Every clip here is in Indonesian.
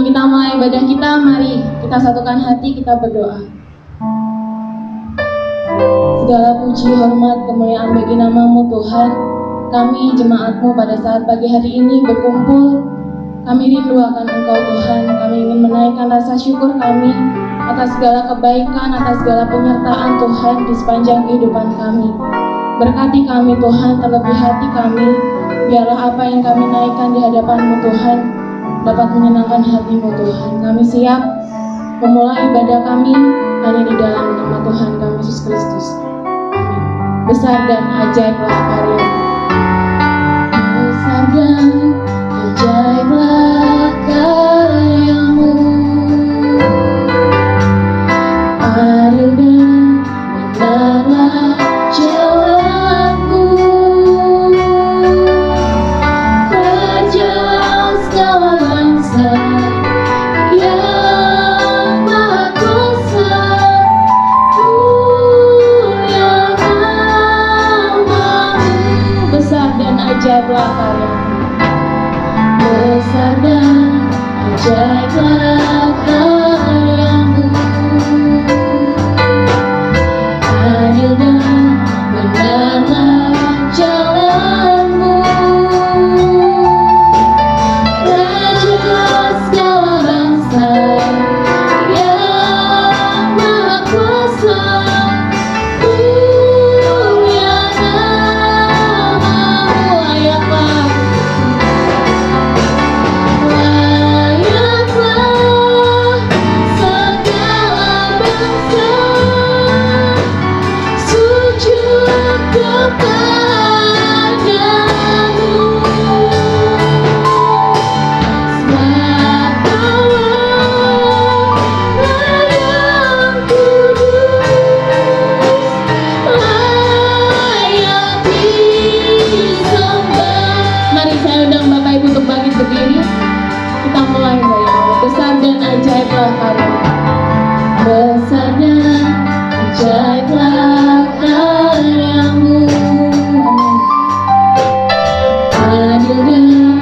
Sebelum kita mulai ibadah kita, mari kita satukan hati, kita berdoa. Segala puji, hormat, kemuliaan bagi nama-Mu Tuhan. Kami jemaat-Mu pada saat pagi hari ini berkumpul. Kami rindu akan Engkau Tuhan. Kami ingin menaikkan rasa syukur kami atas segala kebaikan, atas segala penyertaan Tuhan di sepanjang kehidupan kami. Berkati kami Tuhan, terlebih hati kami. Biarlah apa yang kami naikkan di hadapan-Mu Tuhan dapat menyenangkan hati-Mu Tuhan. Kami siap memulai ibadah kami hanya di dalam nama Tuhan kami Yesus Kristus. Amin. Besar dan ajaiblah karya-Mu. Besar dan ajaiblah karya-Mu. Adil dan benarlah jalan-Mu. Raja segala bangsa yang Maha Kuasa, mulia nama-Mu. Besar dan ajaiblah karya-Mu. Besar dan ajaiblah karya-Mu. Adil dan benarlah jalan-Mu. Raja segala bangsa yang Maha Kuasa, mulia nama-Mu. Layaklah segala bangsa sujud kepadamu. Sebab Kaulah yang kudus, layak disembah. Mari saya undang Bapak Ibu untuk bangkit berdiri. Kita mulai ya. Besar dan ajaiblah karya-Mu. Besar dan ajaiblah karya-Mu. Adil dan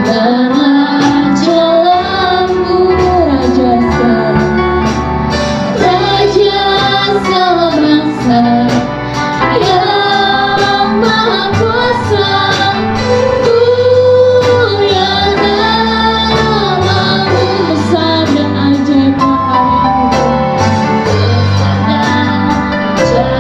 benarlah jalan-Mu. Raja segala bangsa yang Maha Kuasa, mulia nama-Mu. Besar dan ajaiblah karya-Mu. Besar dan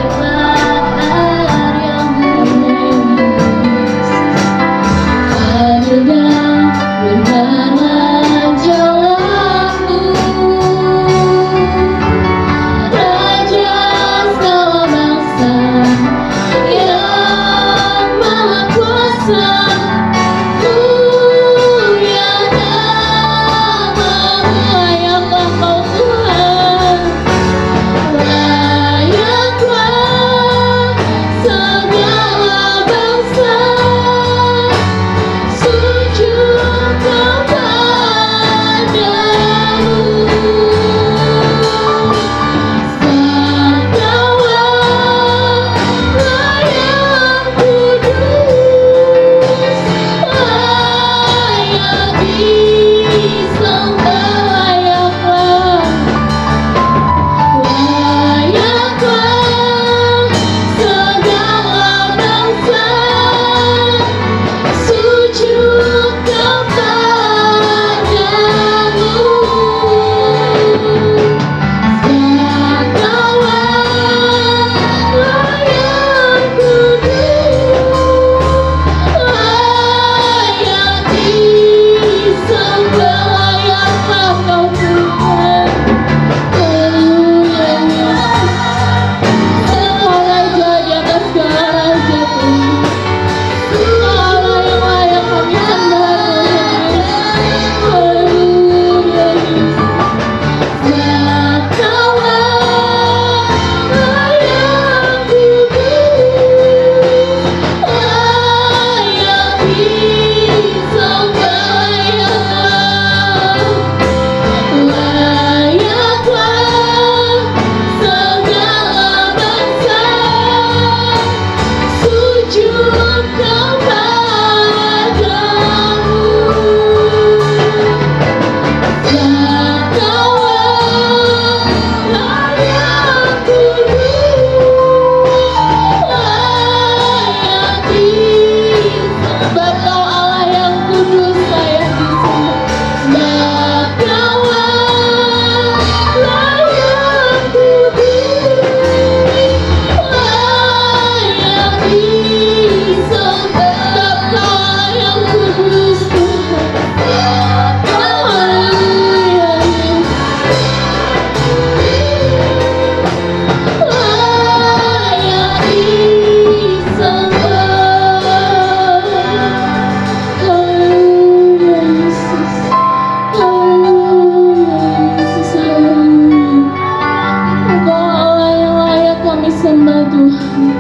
Tuhan.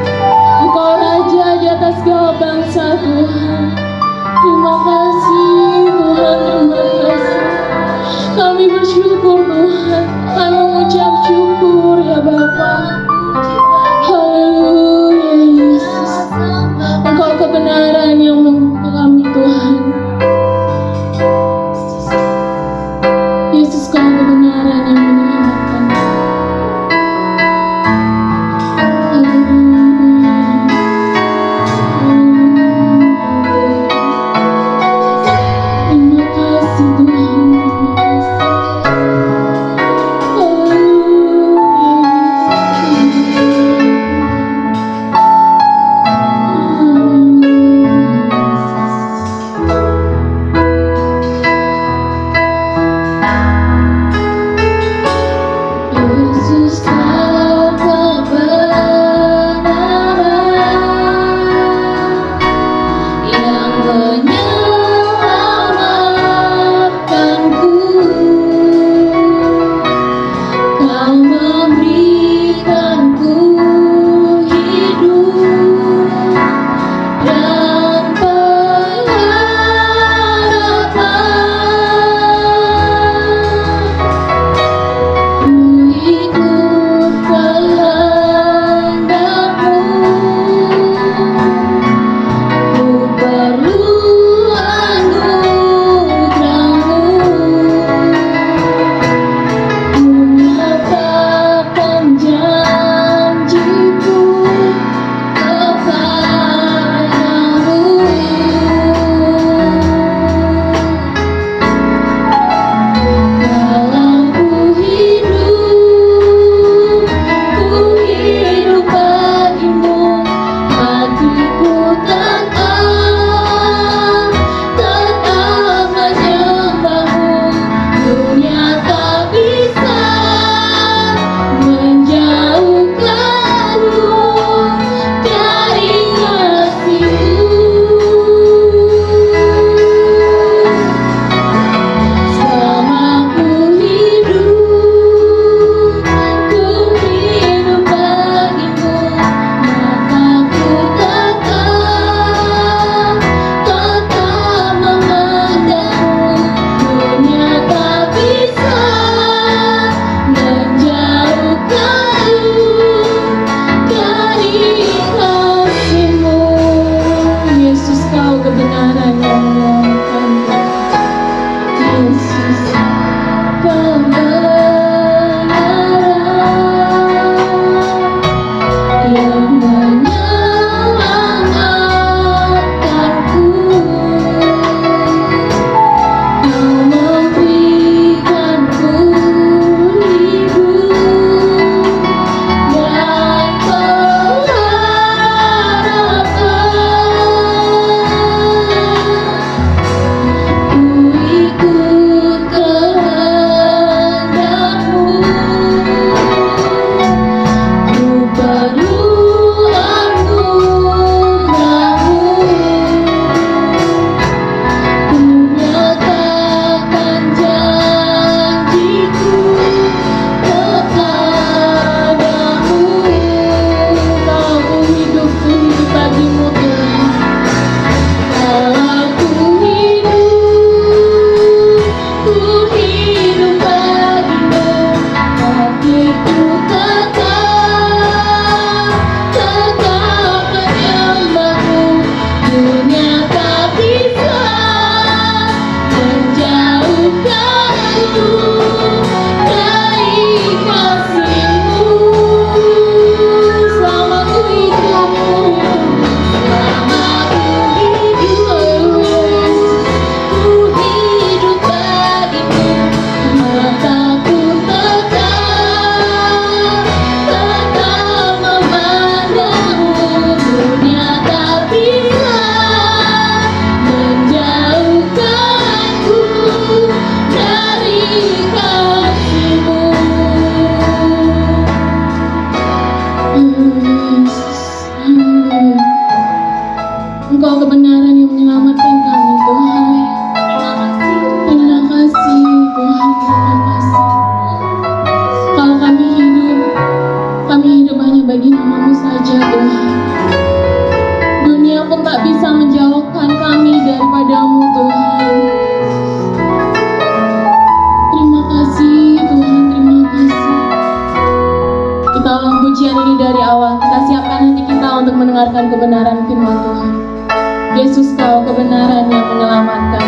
Engkau Raja di atas segala bangsa Tuhan. Terima kasih Tuhan, terima kasih. Kami bersyukur Tuhan, kami mengucap syukur ya Bapa. Haleluya Yesus. Engkau kebenaran yang mengubah kami Tuhan. Yesus, Kau kebenaran yang menyelamatkan. Terima kasih Tuhan, Yesus, Kau kebenaran yang menyelamatkanku. Kau memberikanku hidup dan pengharapan. Ikut kehendakmu, ku perlu anugerahmu. Ku nyatakan janjiku kepadamu. Kalau ku hidup bagimu, hatiku tetap menyembahmu. Dunia tak bisa menjauhkanku dari kasih-Mu. Selama ku hidup bagimu, mataku tetap memandangmu. Dunia tak bisa menjauhkanku dari kasih-Mu. Yesus, Kau kebenaran yang menyelamatkan. Yesus, kebenaran yang menyelamatkanku. Kau memberikanku hidup dan pengharapan. Ku ikut kehendakmu, ku perlu anugerahmu. Ku nyatakan janjiku kepadamu. Kau ku hidup bagimu Tuhan. Kalau ku hidup bagimu, hatiku tetap menyembahmu. Dunia tak bisa menjauhkanku dari kasih-Mu. Selama ku hidup bagimu, mataku tetap memandangmu. Dunia tak bisa menjauhkanku dari kasih-Mu. Engkau kebenaran yang menyelamatkan kami Tuhan. Terima kasih Tuhan, terima kasih. Kalau kami hidup hanya bagi nama-Mu saja Tuhan. Dunia pun tak bisa menjauhkan kami daripada-Mu Tuhan. Terima kasih Tuhan, terima kasih. Kita ulang pujian ini dari awal. Kita siapkan hati kita untuk mendengarkan kebenaran firman Tuhan. Yesus, Kau kebenaran yang menyelamatkan.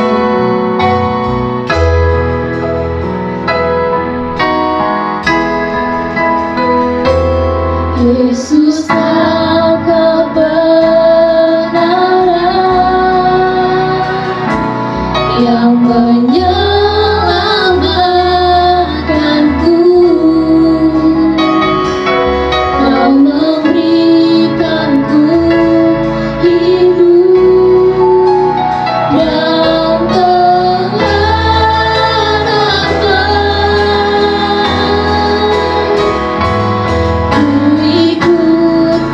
Yesus, Kau kebenaran yang menyelamatkanku. Kau memberikanku hidup dan keselamatan. Ku ikut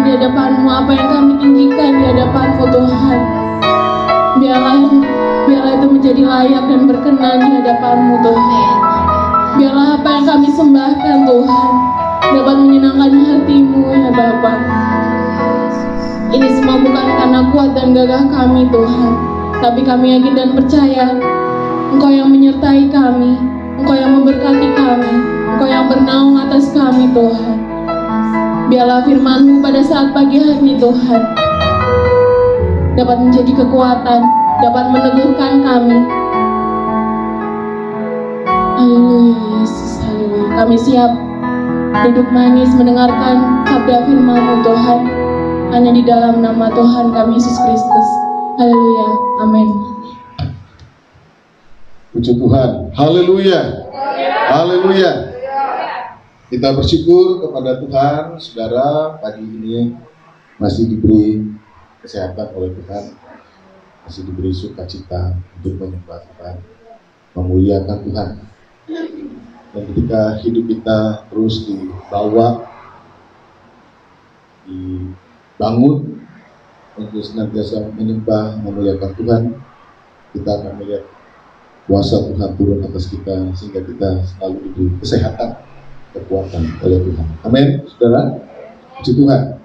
di hadapan-Mu, apa yang kami tinggikan di hadapan-Mu Tuhan. Biarlah itu menjadi layak dan berkenan di hadapan-Mu Tuhan. Biarlah apa yang kami sembahkan Tuhan dapat menyenangkan hati-Mu ya Bapa. Ini semua bukan karena kuat dan gagah kami Tuhan, tapi kami yakin dan percaya Engkau yang menyertai kami, Engkau yang memberkati kami, Engkau yang bernaung atas kami Tuhan. Biarlah firman-Mu pada saat pagi hari Tuhan dapat menjadi kekuatan, dapat meneguhkan kami. Haleluya Yesus, haleluya. Kami siap duduk manis mendengarkan sabda firman-Mu Tuhan, hanya di dalam nama Tuhan kami Yesus Kristus. Haleluya, amin. Puji Tuhan, haleluya, haleluya. Kita bersyukur kepada Tuhan, saudara, pagi ini masih diberi kesehatan oleh Tuhan, masih diberi sukacita untuk menyembah Tuhan, memuliakan Tuhan. Dan ketika hidup kita terus dibawa, dibangun untuk senantiasa menyembah, memuliakan Tuhan, kita akan melihat kuasa Tuhan turun atas kita sehingga kita selalu diberi kesehatan, kekuatan oleh Tuhan. Amin, saudara. Puji Tuhan.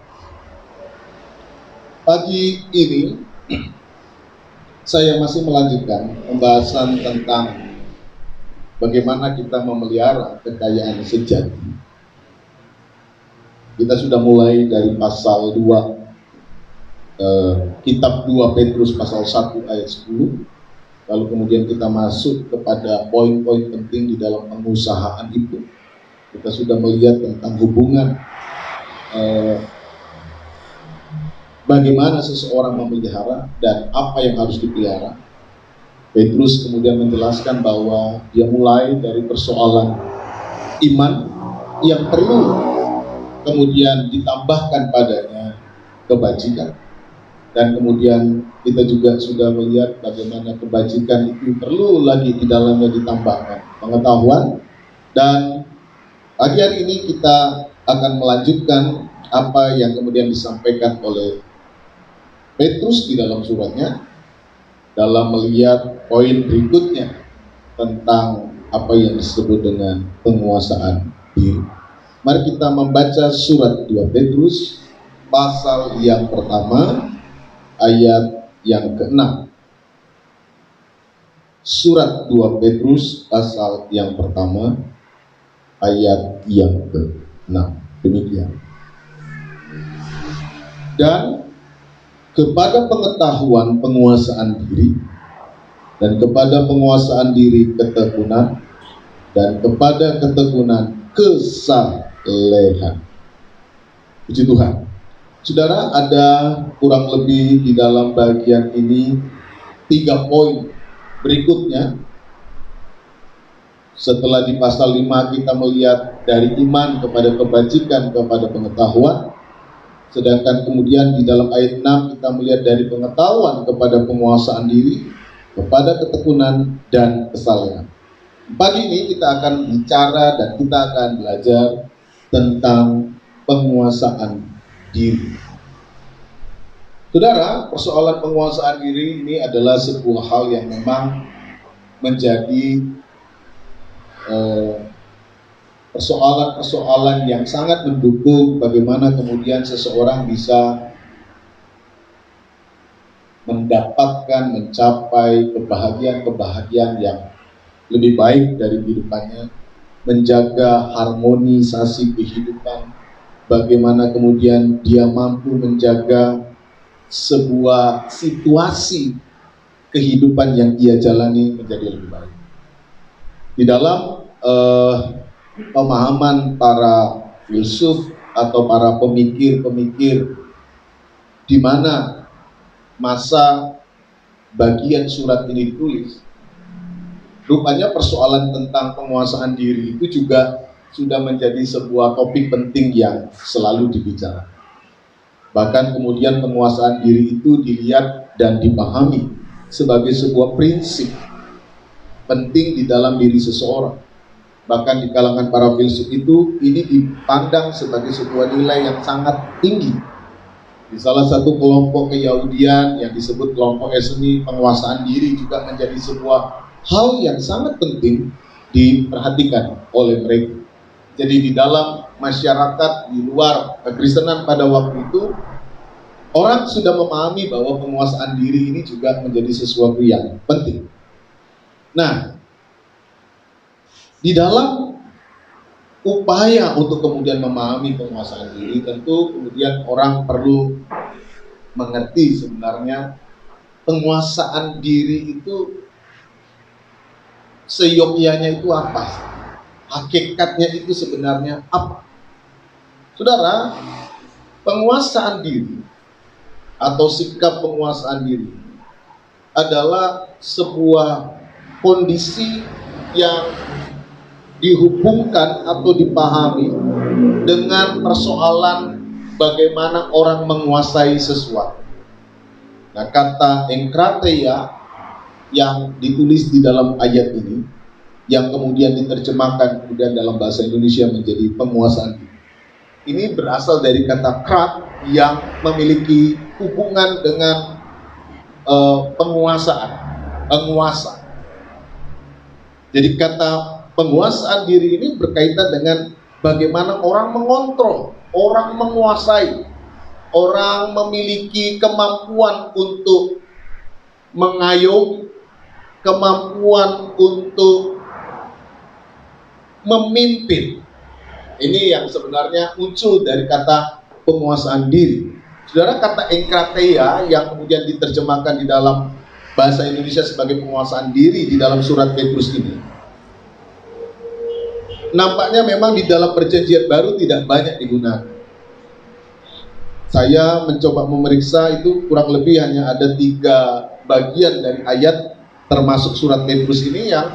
Pagi ini saya masih melanjutkan pembahasan tentang bagaimana kita memelihara kekayaan sejati. Kita sudah mulai dari pasal 2, kitab 2 Petrus pasal 1 ayat 10. Lalu kemudian kita masuk kepada poin-poin penting di dalam pengusahaan itu. Kita sudah melihat tentang hubungan bagaimana seseorang memelihara dan apa yang harus dipelihara. Petrus kemudian menjelaskan bahwa dia mulai dari persoalan iman yang perlu kemudian ditambahkan padanya kebajikan. Dan kemudian kita juga sudah melihat bagaimana kebajikan itu perlu lagi di dalamnya ditambahkan pengetahuan. Dan pagi hari ini kita akan melanjutkan apa yang kemudian disampaikan oleh Petrus di dalam suratnya, dalam melihat poin berikutnya tentang apa yang disebut dengan penguasaan diri. Mari kita membaca surat 2 Petrus pasal yang pertama, ayat yang ke-6. Surat 2 Petrus pasal yang pertama, ayat yang ke-6. Demikian. Dan kepada pengetahuan penguasaan diri, dan kepada penguasaan diri ketekunan, dan kepada ketekunan kesalehan. Puji Tuhan. Saudara, ada kurang lebih di dalam bagian ini 3 poin berikutnya. Setelah di pasal 5 kita melihat dari iman kepada kebajikan kepada pengetahuan, sedangkan kemudian di dalam ayat 6 kita melihat dari pengetahuan kepada penguasaan diri, kepada ketekunan dan kesalehan. Pagi ini kita akan bicara dan kita akan belajar tentang penguasaan diri. Saudara, persoalan penguasaan diri ini adalah sebuah hal yang memang menjadi persoalan-persoalan yang sangat mendukung bagaimana kemudian seseorang bisa mendapatkan, mencapai kebahagiaan yang lebih baik dari kehidupannya, menjaga harmonisasi kehidupan, bagaimana kemudian dia mampu menjaga sebuah situasi kehidupan yang ia jalani menjadi lebih baik. Di dalam pemahaman para filsuf atau para pemikir-pemikir di mana masa bagian surat ini ditulis, rupanya persoalan tentang penguasaan diri itu juga sudah menjadi sebuah topik penting yang selalu dibicarakan. Bahkan kemudian penguasaan diri itu dilihat dan dipahami sebagai sebuah prinsip penting di dalam diri seseorang. Bahkan di kalangan para filsuf itu ini dipandang sebagai sebuah nilai yang sangat tinggi Di salah satu kelompok keyahudian yang disebut kelompok Eseni, penguasaan diri juga menjadi sebuah hal yang sangat penting diperhatikan oleh mereka. Jadi di dalam masyarakat di luar kekristenan pada waktu itu, orang sudah memahami bahwa penguasaan diri ini juga menjadi sesuatu yang penting. Nah, di dalam upaya untuk kemudian memahami penguasaan diri, tentu kemudian orang perlu mengerti sebenarnya penguasaan diri itu seyogyanya itu apa? Hakikatnya itu sebenarnya apa? Saudara, penguasaan diri atau sikap penguasaan diri adalah sebuah kondisi yang dihubungkan atau dipahami dengan persoalan bagaimana orang menguasai sesuatu. Nah, kata enkrateia yang ditulis di dalam ayat ini, yang kemudian diterjemahkan kemudian dalam bahasa Indonesia menjadi penguasaan diri, ini berasal dari kata krat yang memiliki hubungan dengan penguasaan, penguasa. Jadi kata penguasaan diri ini berkaitan dengan bagaimana orang mengontrol, orang menguasai, orang memiliki kemampuan untuk mengayomi, kemampuan untuk memimpin. Ini yang sebenarnya muncul dari kata penguasaan diri. Saudara, kata enkrateia yang kemudian diterjemahkan di dalam bahasa Indonesia sebagai penguasaan diri di dalam surat Petrus ini, nampaknya memang di dalam perjanjian baru tidak banyak digunakan. Saya mencoba memeriksa, itu kurang lebih hanya ada 3 bagian dari ayat termasuk surat Petrus ini yang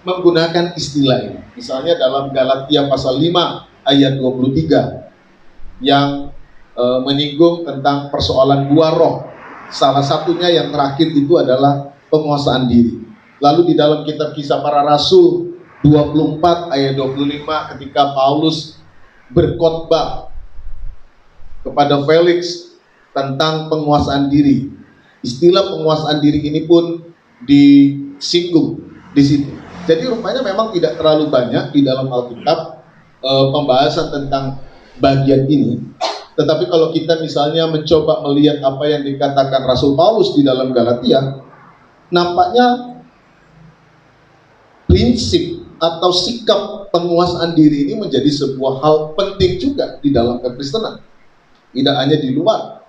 menggunakan istilah ini. Misalnya dalam Galatia pasal 5 ayat 23 yang menyinggung tentang persoalan 2 roh. Salah satunya yang terakhir itu adalah penguasaan diri. Lalu di dalam kitab Kisah Para Rasul 24 ayat 25 ketika Paulus berkhotbah kepada Felix tentang penguasaan diri, istilah penguasaan diri ini pun disinggung di situ. Jadi rupanya memang tidak terlalu banyak di dalam Alkitab pembahasan tentang bagian ini. Tetapi kalau kita misalnya mencoba melihat apa yang dikatakan Rasul Paulus di dalam Galatia, nampaknya prinsip atau sikap penguasaan diri ini menjadi sebuah hal penting juga di dalam kekristenan. Tidak hanya di luar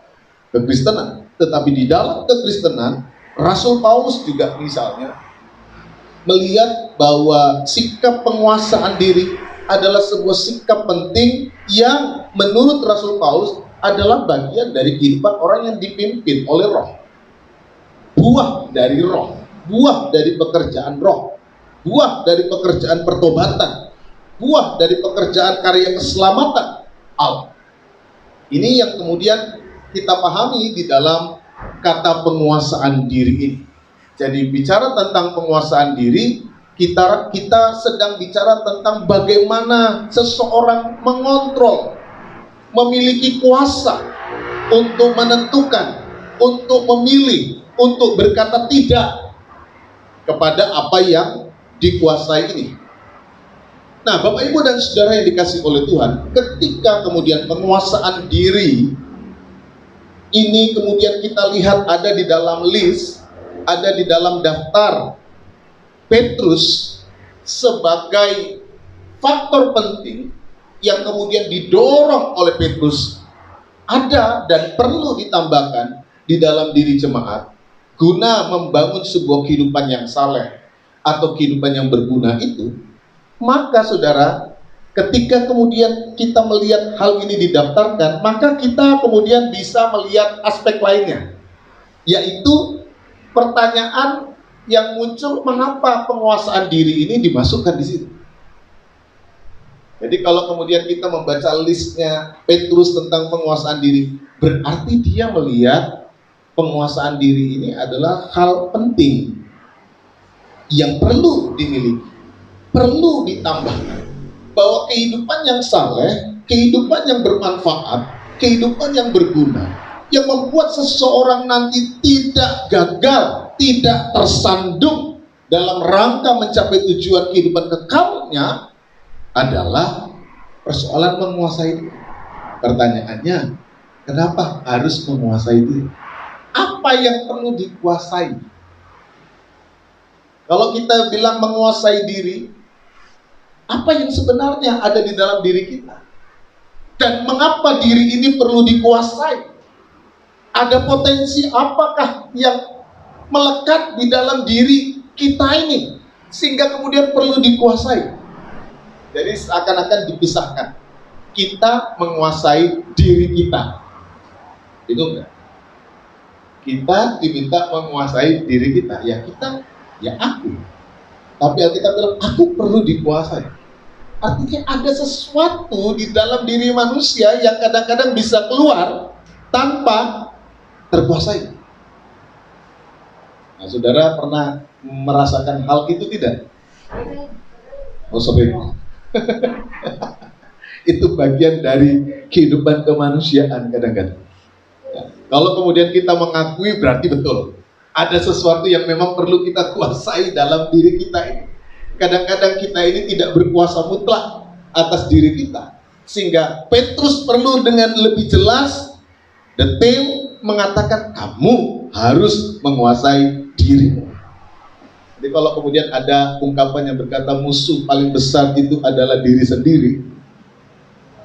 kekristenan, tetapi di dalam kekristenan, Rasul Paulus juga misalnya melihat bahwa sikap penguasaan diri adalah sebuah sikap penting yang menurut Rasul Paulus adalah bagian dari kehidupan orang yang dipimpin oleh roh. Buah dari roh, buah dari pekerjaan roh, buah dari pekerjaan pertobatan, buah dari pekerjaan karya keselamatan Allah. Ini yang kemudian kita pahami di dalam kata penguasaan diri ini. Jadi bicara tentang penguasaan diri, kita sedang bicara tentang bagaimana seseorang mengontrol, memiliki kuasa untuk menentukan, untuk memilih, untuk berkata tidak kepada apa yang dikuasai ini. Nah, Bapak Ibu dan Saudara yang dikasihi oleh Tuhan, ketika kemudian penguasaan diri ini kemudian kita lihat ada di dalam list, ada di dalam daftar Petrus sebagai faktor penting yang kemudian didorong oleh Petrus ada dan perlu ditambahkan di dalam diri jemaat guna membangun sebuah kehidupan yang saleh atau kehidupan yang berguna itu. Maka saudara, ketika kemudian kita melihat hal ini didaftarkan, maka kita kemudian bisa melihat aspek lainnya, yaitu pertanyaan yang muncul, mengapa penguasaan diri ini dimasukkan di situ. Jadi kalau kemudian kita membaca listnya Petrus tentang penguasaan diri, berarti dia melihat penguasaan diri ini adalah hal penting yang perlu dimiliki, perlu ditambahkan, bahwa kehidupan yang saleh, kehidupan yang bermanfaat, kehidupan yang berguna, yang membuat seseorang nanti tidak gagal, tidak tersandung dalam rangka mencapai tujuan kehidupan kekalnya, adalah persoalan menguasai diri. Pertanyaannya, kenapa harus menguasai diri? Apa yang perlu dikuasai? Kalau kita bilang menguasai diri, apa yang sebenarnya ada di dalam diri kita? Dan mengapa diri ini perlu dikuasai? Ada potensi apakah yang melekat di dalam diri kita ini sehingga kemudian perlu dikuasai? Jadi seakan-akan dipisahkan. Kita menguasai diri kita. Itu enggak? Kita diminta menguasai diri kita. Ya kita, ya aku. Tapi Alkitab bilang, aku perlu dikuasai. Artinya ada sesuatu di dalam diri manusia yang kadang-kadang bisa keluar tanpa terkuasai. Nah, saudara pernah merasakan hal itu tidak? Oh, sorry. Itu bagian dari kehidupan kemanusiaan kadang-kadang. Ya. Kalau kemudian kita mengakui, berarti betul. Ada sesuatu yang memang perlu kita kuasai dalam diri kita ini. Kadang-kadang kita ini tidak berkuasa mutlak atas diri kita. Sehingga Petrus perlu dengan lebih jelas, detail, mengatakan kamu harus menguasai dirimu. Jadi kalau kemudian ada ungkapan yang berkata musuh paling besar itu adalah diri sendiri,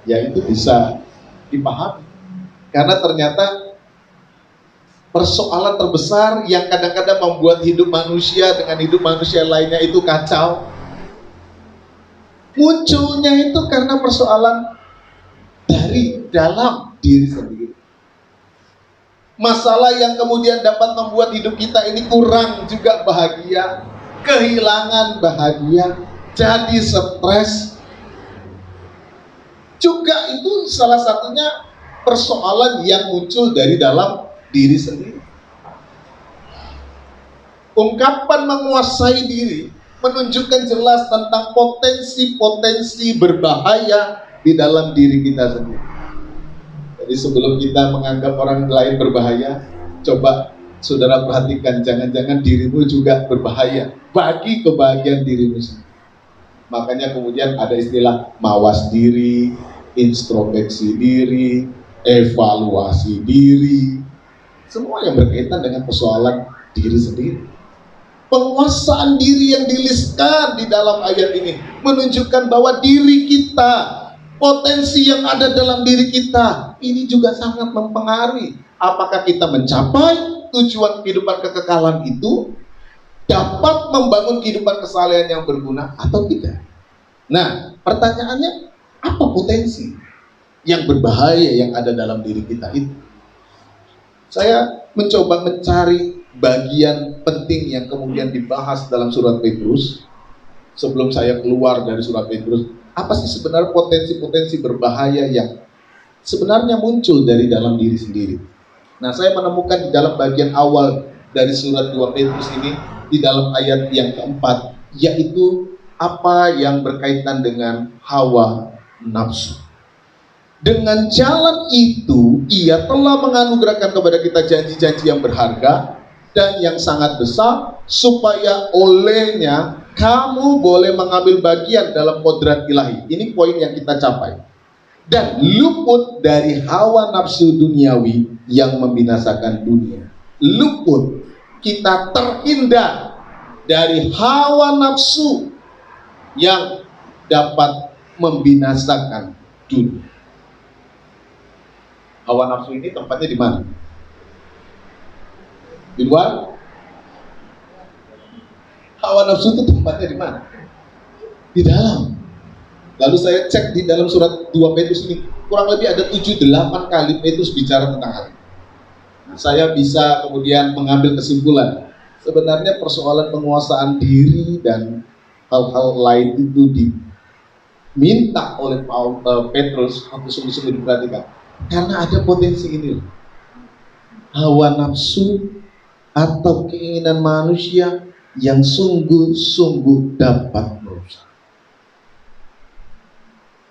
ya itu bisa dipahami. Karena ternyata persoalan terbesar yang kadang-kadang membuat hidup manusia dengan hidup manusia lainnya itu kacau, munculnya itu karena persoalan dari dalam diri sendiri. Masalah yang kemudian dapat membuat hidup kita ini kurang juga bahagia, kehilangan bahagia, jadi stres. Juga itu salah satunya persoalan yang muncul dari dalam diri sendiri. Ungkapan menguasai diri menunjukkan jelas tentang potensi-potensi berbahaya di dalam diri kita sendiri. Jadi sebelum kita menganggap orang lain berbahaya, coba saudara perhatikan, jangan-jangan dirimu juga berbahaya bagi kebahagiaan dirimu sendiri. Makanya kemudian ada istilah mawas diri, introspeksi diri, evaluasi diri, semua yang berkaitan dengan persoalan diri sendiri. Penguasaan diri yang diliskan di dalam ayat ini menunjukkan bahwa diri kita, potensi yang ada dalam diri kita ini juga sangat mempengaruhi apakah kita mencapai tujuan kehidupan kekekalan itu, dapat membangun kehidupan keseharian yang berguna atau tidak. Nah, pertanyaannya, apa potensi yang berbahaya yang ada dalam diri kita itu? Saya mencoba mencari bagian penting yang kemudian dibahas dalam surat Petrus. Sebelum saya keluar dari surat Petrus, apa sih sebenarnya potensi-potensi berbahaya yang sebenarnya muncul dari dalam diri sendiri? Nah, saya menemukan di dalam bagian awal dari surat 2 Petrus ini, di dalam ayat yang keempat, yaitu apa yang berkaitan dengan hawa nafsu. Dengan jalan itu, ia telah menganugerahkan kepada kita janji-janji yang berharga dan yang sangat besar, supaya olehnya kamu boleh mengambil bagian dalam kodrat ilahi. Ini poin yang kita capai. Dan luput dari hawa nafsu duniawi yang membinasakan dunia. Luput, kita terhindar dari hawa nafsu yang dapat membinasakan dunia. Hawa nafsu ini tempatnya di mana? Di luar? Hawa nafsu itu tempatnya di mana? Di dalam. Lalu saya cek di dalam surat 2 Petrus ini, kurang lebih ada 7-8 kali Petrus bicara tentang hal ini. Nah, saya bisa kemudian mengambil kesimpulan, sebenarnya persoalan penguasaan diri dan hal-hal lain itu diminta oleh Petrus untuk sungguh-sungguh diperhatikan. Karena ada potensi ini, hawa nafsu atau keinginan manusia yang sungguh-sungguh dapat merusak.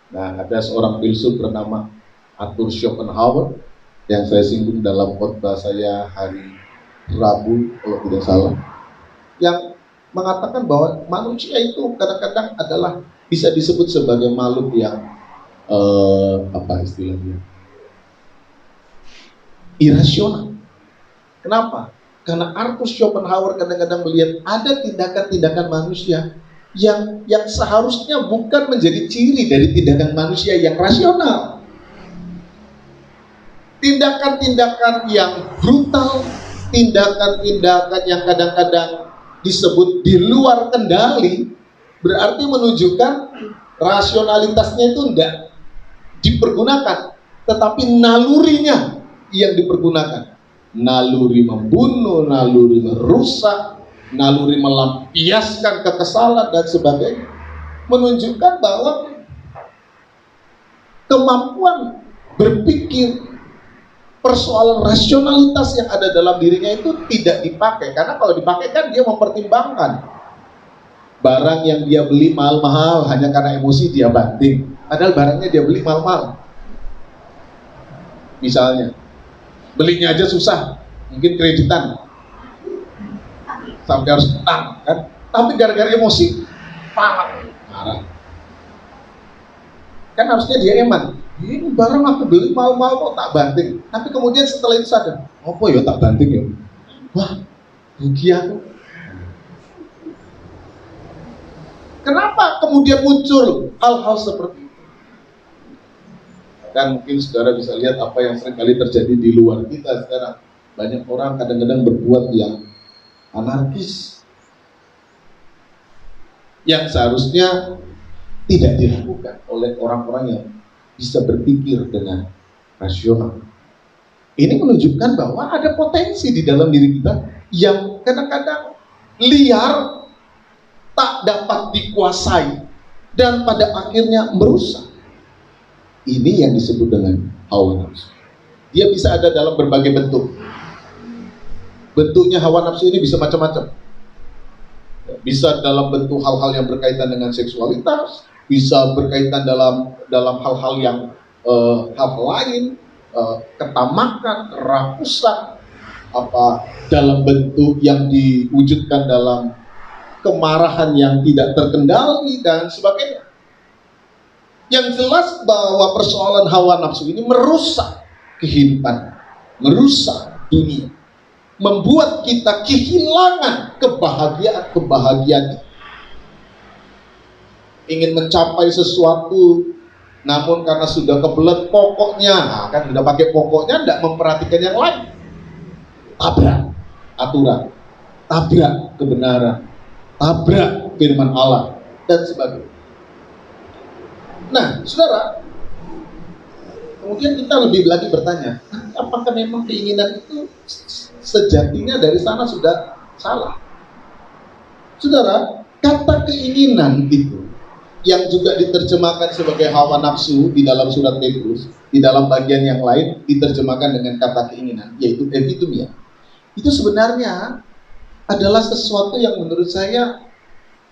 Nah, ada seorang filsuf bernama Arthur Schopenhauer yang saya singgung dalam khotbah saya hari Rabu kalau tidak salah, yang mengatakan bahwa manusia itu kadang-kadang adalah bisa disebut sebagai makhluk yang apa istilahnya, irasional. Kenapa? Karena Arthur Schopenhauer kadang-kadang melihat ada tindakan-tindakan manusia yang seharusnya bukan menjadi ciri dari tindakan manusia yang rasional. Tindakan-tindakan yang brutal, tindakan-tindakan yang kadang-kadang disebut di luar kendali, berarti menunjukkan rasionalitasnya itu tidak dipergunakan, tetapi nalurinya yang dipergunakan. Naluri membunuh, naluri merusak, naluri melampiaskan kekesalan dan sebagainya, menunjukkan bahwa kemampuan berpikir, persoalan rasionalitas yang ada dalam dirinya itu tidak dipakai. Karena kalau dipakai kan dia mempertimbangkan barang yang dia beli mahal-mahal hanya karena emosi dia banting, padahal barangnya dia beli mahal-mahal. Misalnya belinya aja susah, mungkin kreditan sampai harus utang kan, tapi gara-gara emosi marah. Kan harusnya dia eman, ini barang aku beli mahal-mahal kok tak banting. Tapi kemudian setelah itu sadar, apa ya tak banting ya, wah rugi aku. Kenapa kemudian muncul hal-hal seperti itu? Dan mungkin saudara bisa lihat apa yang seringkali terjadi di luar kita sekarang. Banyak orang kadang-kadang berbuat yang anarkis, yang seharusnya tidak dilakukan oleh orang-orang yang bisa berpikir dengan rasional. Ini menunjukkan bahwa ada potensi di dalam diri kita yang kadang-kadang liar, tak dapat dikuasai, dan pada akhirnya merusak. Ini yang disebut dengan hawa nafsu. Dia bisa ada dalam berbagai bentuk. Bentuknya hawa nafsu ini bisa macam-macam. Bisa dalam bentuk hal-hal yang berkaitan dengan seksualitas, bisa berkaitan dalam hal-hal yang hal lain, ketamakan, kerakusan, dalam bentuk yang diwujudkan dalam kemarahan yang tidak terkendali dan sebagainya. Yang jelas bahwa persoalan hawa nafsu ini merusak kehidupan, merusak dunia, membuat kita kehilangan kebahagiaan. Ingin mencapai sesuatu, namun karena sudah kebelet pokoknya, kan sudah pakai pokoknya, tidak memperhatikan yang lain, tabrak aturan, tabrak kebenaran, tabrak firman Allah dan sebagainya. Nah, saudara, kemudian kita lebih lagi bertanya, apakah memang keinginan itu sejatinya dari sana sudah salah? Saudara, kata keinginan itu yang juga diterjemahkan sebagai hawa nafsu di dalam surat Petrus, di dalam bagian yang lain diterjemahkan dengan kata keinginan, yaitu epithumia. Itu sebenarnya adalah sesuatu yang menurut saya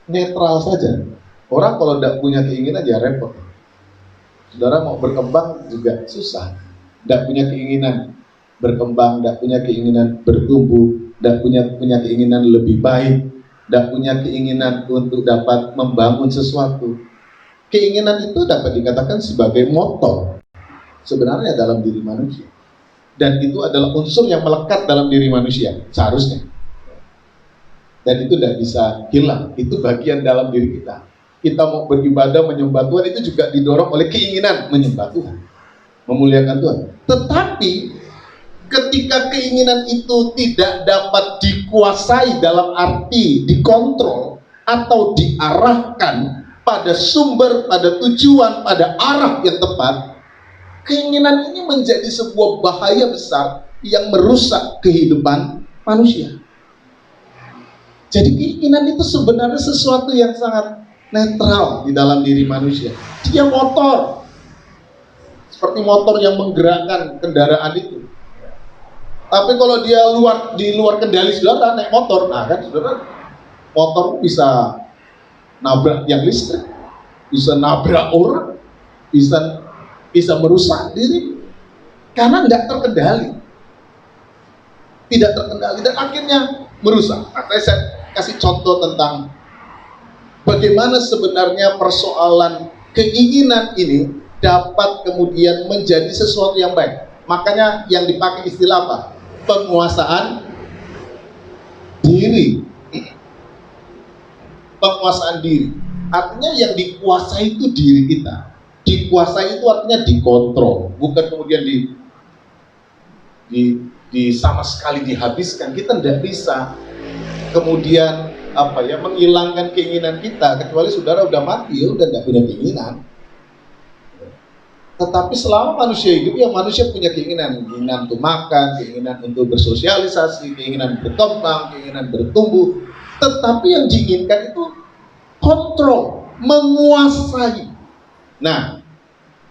netral saja. Orang kalau tidak punya keinginan ya repot. Saudara mau berkembang juga susah. Tidak punya keinginan berkembang, tidak punya keinginan bertumbuh, tidak punya keinginan lebih baik, tidak punya keinginan untuk dapat membangun sesuatu. Keinginan itu dapat dikatakan sebagai motor sebenarnya dalam diri manusia. Dan itu adalah unsur yang melekat dalam diri manusia, seharusnya. Dan itu tidak bisa hilang, itu bagian dalam diri kita. Kita mau beribadah, menyembah Tuhan, itu juga didorong oleh keinginan menyembah Tuhan, memuliakan Tuhan. Tetapi ketika keinginan itu tidak dapat dikuasai dalam arti dikontrol atau diarahkan pada sumber, pada tujuan, pada arah yang tepat, keinginan ini menjadi sebuah bahaya besar yang merusak kehidupan manusia. Jadi keinginan itu sebenarnya sesuatu yang sangat netral di dalam diri manusia. Dia motor, seperti motor yang menggerakkan kendaraan itu. Tapi kalau dia di luar kendali saudara, naik motor, nah kan saudara, motor bisa nabrak tiang listrik, bisa nabrak orang, bisa bisa merusak diri karena nggak terkendali, tidak terkendali, dan akhirnya merusak. Makanya saya kasih contoh tentang bagaimana sebenarnya persoalan keinginan ini dapat kemudian menjadi sesuatu yang baik. Makanya yang dipakai istilah apa? Penguasaan diri. Penguasaan diri. Artinya yang dikuasai itu diri kita. Dikuasai itu artinya dikontrol, bukan kemudian di sama sekali dihabiskan. Kita tidak bisa kemudian menghilangkan keinginan kita, kecuali saudara udah mati, ya udah nggak punya keinginan. Tetapi selama manusia hidup, ya manusia punya keinginan untuk makan, keinginan untuk bersosialisasi, keinginan berkembang, keinginan bertumbuh. Tetapi yang diinginkan itu kontrol, menguasai. Nah,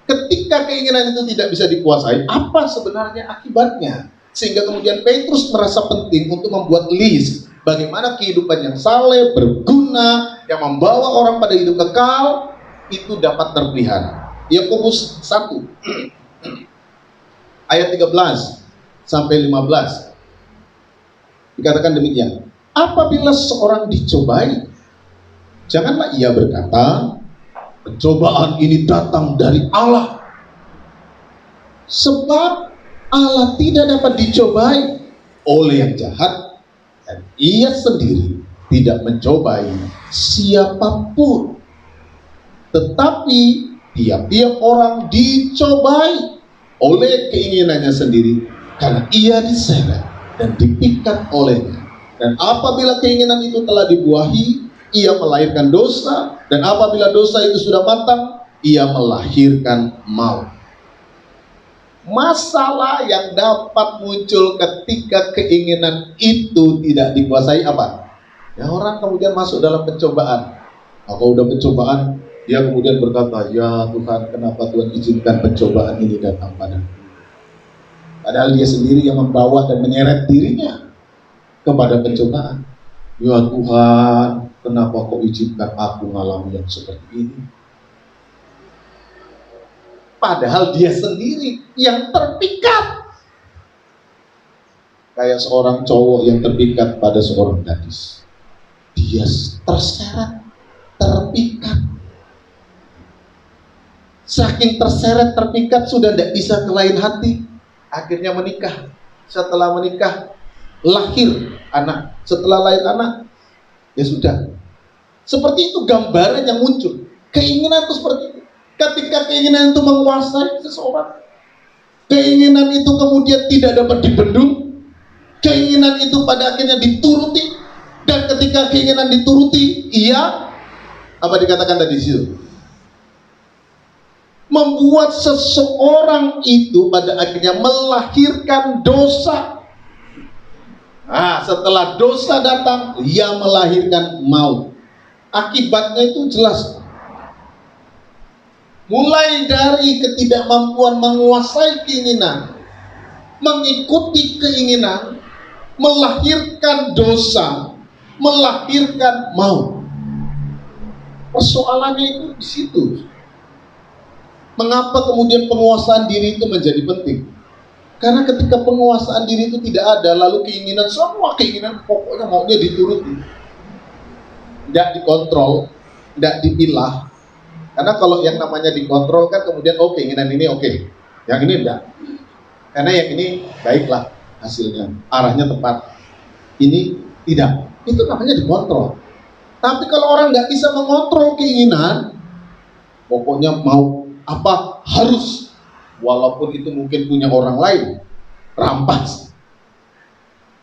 ketika keinginan itu tidak bisa dikuasai, apa sebenarnya akibatnya? Sehingga kemudian Petrus merasa penting untuk membuat list bagaimana kehidupan yang saleh, berguna, yang membawa orang pada hidup kekal itu dapat terpelihara. Yakobus 1 ayat 13 sampai 15 dikatakan demikian. Apabila seorang dicobai, janganlah ia berkata, pencobaan ini datang dari Allah. Sebab Allah tidak dapat dicobai oleh yang jahat, dan ia sendiri tidak mencobai siapapun. Tetapi tiap-tiap orang dicobai oleh keinginannya sendiri, karena ia diseret dan dipikat olehnya. Dan apabila keinginan itu telah dibuahi, ia melahirkan dosa, dan apabila dosa itu sudah matang, ia melahirkan maut. Masalah yang dapat muncul ketika keinginan itu tidak dikuasai apa? Ya, orang kemudian masuk dalam pencobaan. Kalau udah pencobaan, dia kemudian berkata, ya Tuhan, kenapa Tuhan izinkan pencobaan ini datang padaku? Padahal dia sendiri yang membawa dan menyeret dirinya kepada pencobaan. Ya Tuhan, kenapa kau izinkan aku mengalami yang seperti ini? Padahal dia sendiri yang terpikat. Kayak seorang cowok yang terpikat pada seorang gadis. Dia terseret, terpikat. Saking terseret, terpikat, sudah tidak bisa ke lain hati. Akhirnya menikah. Setelah menikah, lahir anak. Setelah lahir anak, ya sudah. Seperti itu gambaran yang muncul. Keinginan itu seperti itu. Ketika keinginan itu menguasai seseorang, keinginan itu kemudian tidak dapat dibendung, keinginan itu pada akhirnya dituruti. Dan ketika keinginan dituruti, ia apa dikatakan tadi situ? Membuat seseorang itu pada akhirnya melahirkan dosa. Nah, setelah dosa datang, ia melahirkan maut. Akibatnya itu jelas. Mulai dari ketidakmampuan menguasai keinginan, mengikuti keinginan, melahirkan dosa, melahirkan maut. Persoalannya itu di situ. Mengapa kemudian penguasaan diri itu menjadi penting? Karena ketika penguasaan diri itu tidak ada, lalu keinginan, semua keinginan pokoknya maunya dituruti, tidak dikontrol, tidak dipilah. Karena kalau yang namanya dikontrol kan kemudian keinginan ini yang ini enggak. Karena yang ini baiklah hasilnya, arahnya tepat. Ini tidak. Itu namanya dikontrol. Tapi kalau orang nggak bisa mengontrol keinginan, pokoknya mau apa harus, walaupun itu mungkin punya orang lain, rampas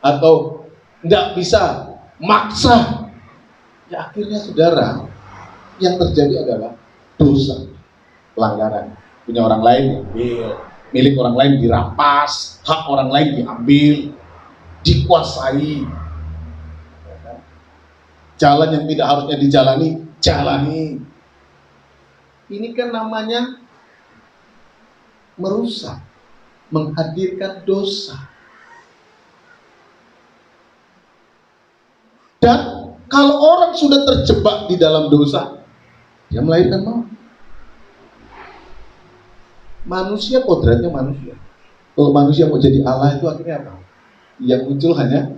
atau nggak bisa maksa, ya akhirnya saudara yang terjadi adalah dosa, pelanggaran. Punya orang lain diambil, milik orang lain dirampas, hak orang lain diambil, dikuasai. Jalan yang tidak harusnya dijalani, jalani. Ini kan namanya merusak, menghadirkan dosa. Dan kalau orang sudah terjebak di dalam dosa, dia melahirkan maut. Manusia kodratnya manusia. Kalau manusia mau jadi Allah itu akhirnya apa? Yang muncul hanya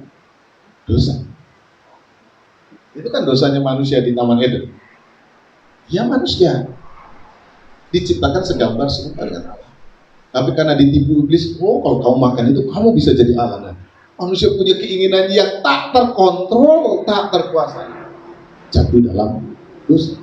dosa. Itu kan dosanya manusia di Taman Eden. Ya manusia diciptakan segambar serupa dengan Allah. Tapi karena ditipu iblis, oh kalau kamu makan itu kamu bisa jadi Allah. Nah, manusia punya keinginan yang tak terkontrol, tak terkuasai, jatuh dalam dosa.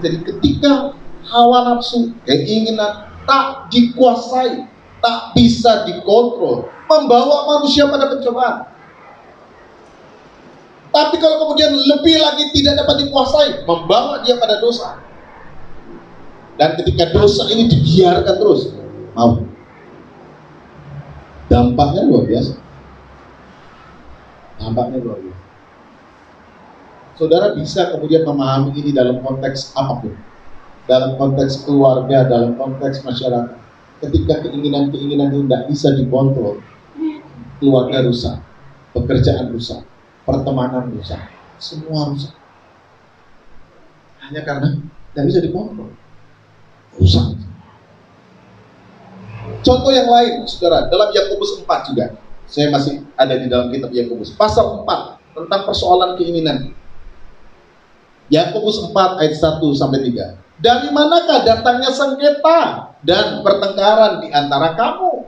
Jadi ketika hawa nafsu, keinginan tak dikuasai, tak bisa dikontrol, membawa manusia pada pencobaan. Tapi kalau kemudian lebih lagi tidak dapat dikuasai, membawa dia pada dosa. Dan ketika dosa ini dibiarkan terus, mau, dampaknya luar biasa. Dampaknya luar biasa. Saudara bisa kemudian memahami ini dalam konteks apapun, dalam konteks keluarga, dalam konteks masyarakat. Ketika keinginan-keinginan itu tidak bisa dikontrol, keluarga rusak, pekerjaan rusak, pertemanan rusak, semua rusak. Hanya karena tidak bisa dikontrol, rusak. Contoh yang lain, saudara, dalam Yakobus 4 juga. Saya masih ada di dalam kitab Yakobus, pasal 4 tentang persoalan keinginan. Yakobus 4 ayat 1-3. Dari manakah datangnya sengketa dan pertengkaran di antara kamu?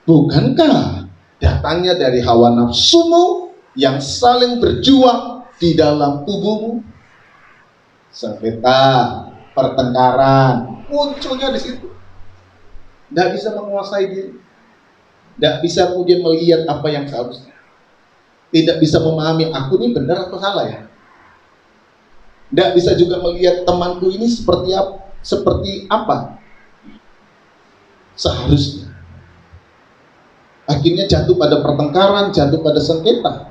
Bukankah datangnya dari hawa nafsumu yang saling berjuang di dalam tubuhmu? Sengketa, pertengkaran munculnya di situ. Tidak bisa menguasai diri, tidak bisa kemudian melihat apa yang seharusnya, tidak bisa memahami aku ini benar atau salah ya. Tidak bisa juga melihat temanku ini seperti apa seharusnya. Akhirnya jatuh pada pertengkaran, jatuh pada sengketa.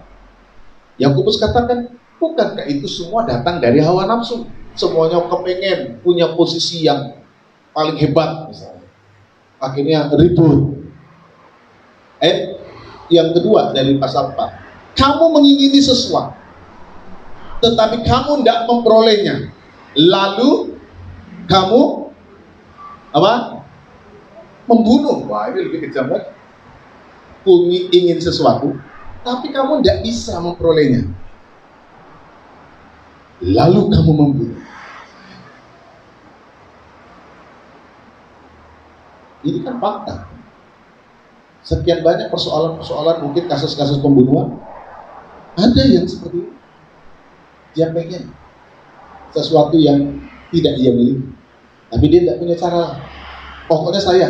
Yakobus katakan, bukankah itu semua datang dari hawa nafsu? Semuanya kepengen punya posisi yang paling hebat misalnya. Akhirnya ribut. Yang kedua dari pasal 4, kamu mengingini sesuatu tetapi kamu tidak memperolehnya, lalu kamu apa? Membunuh. Wah, ini lebih kejam lagi. Ingin sesuatu tapi kamu tidak bisa memperolehnya, lalu kamu membunuh. Ini kan fakta. Sekian banyak persoalan-persoalan, mungkin kasus-kasus pembunuhan, ada yang seperti itu. Dia pengen sesuatu yang tidak dia miliki, tapi dia tidak punya cara. Pokoknya saya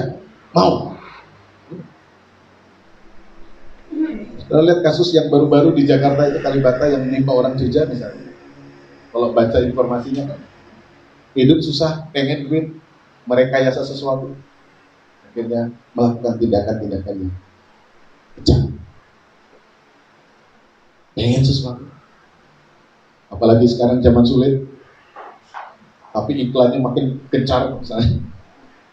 mau. Kita lihat kasus yang baru-baru di Jakarta itu, Kalibata, yang menimpa orang Jogja misalnya. Kalau baca informasinya kan, hidup susah, pengen duit, merekayasa sesuatu, akhirnya melakukan tindakan-tindakan yang kejam. Pengen sesuatu, apalagi sekarang zaman sulit, tapi iklannya makin gencar misalnya,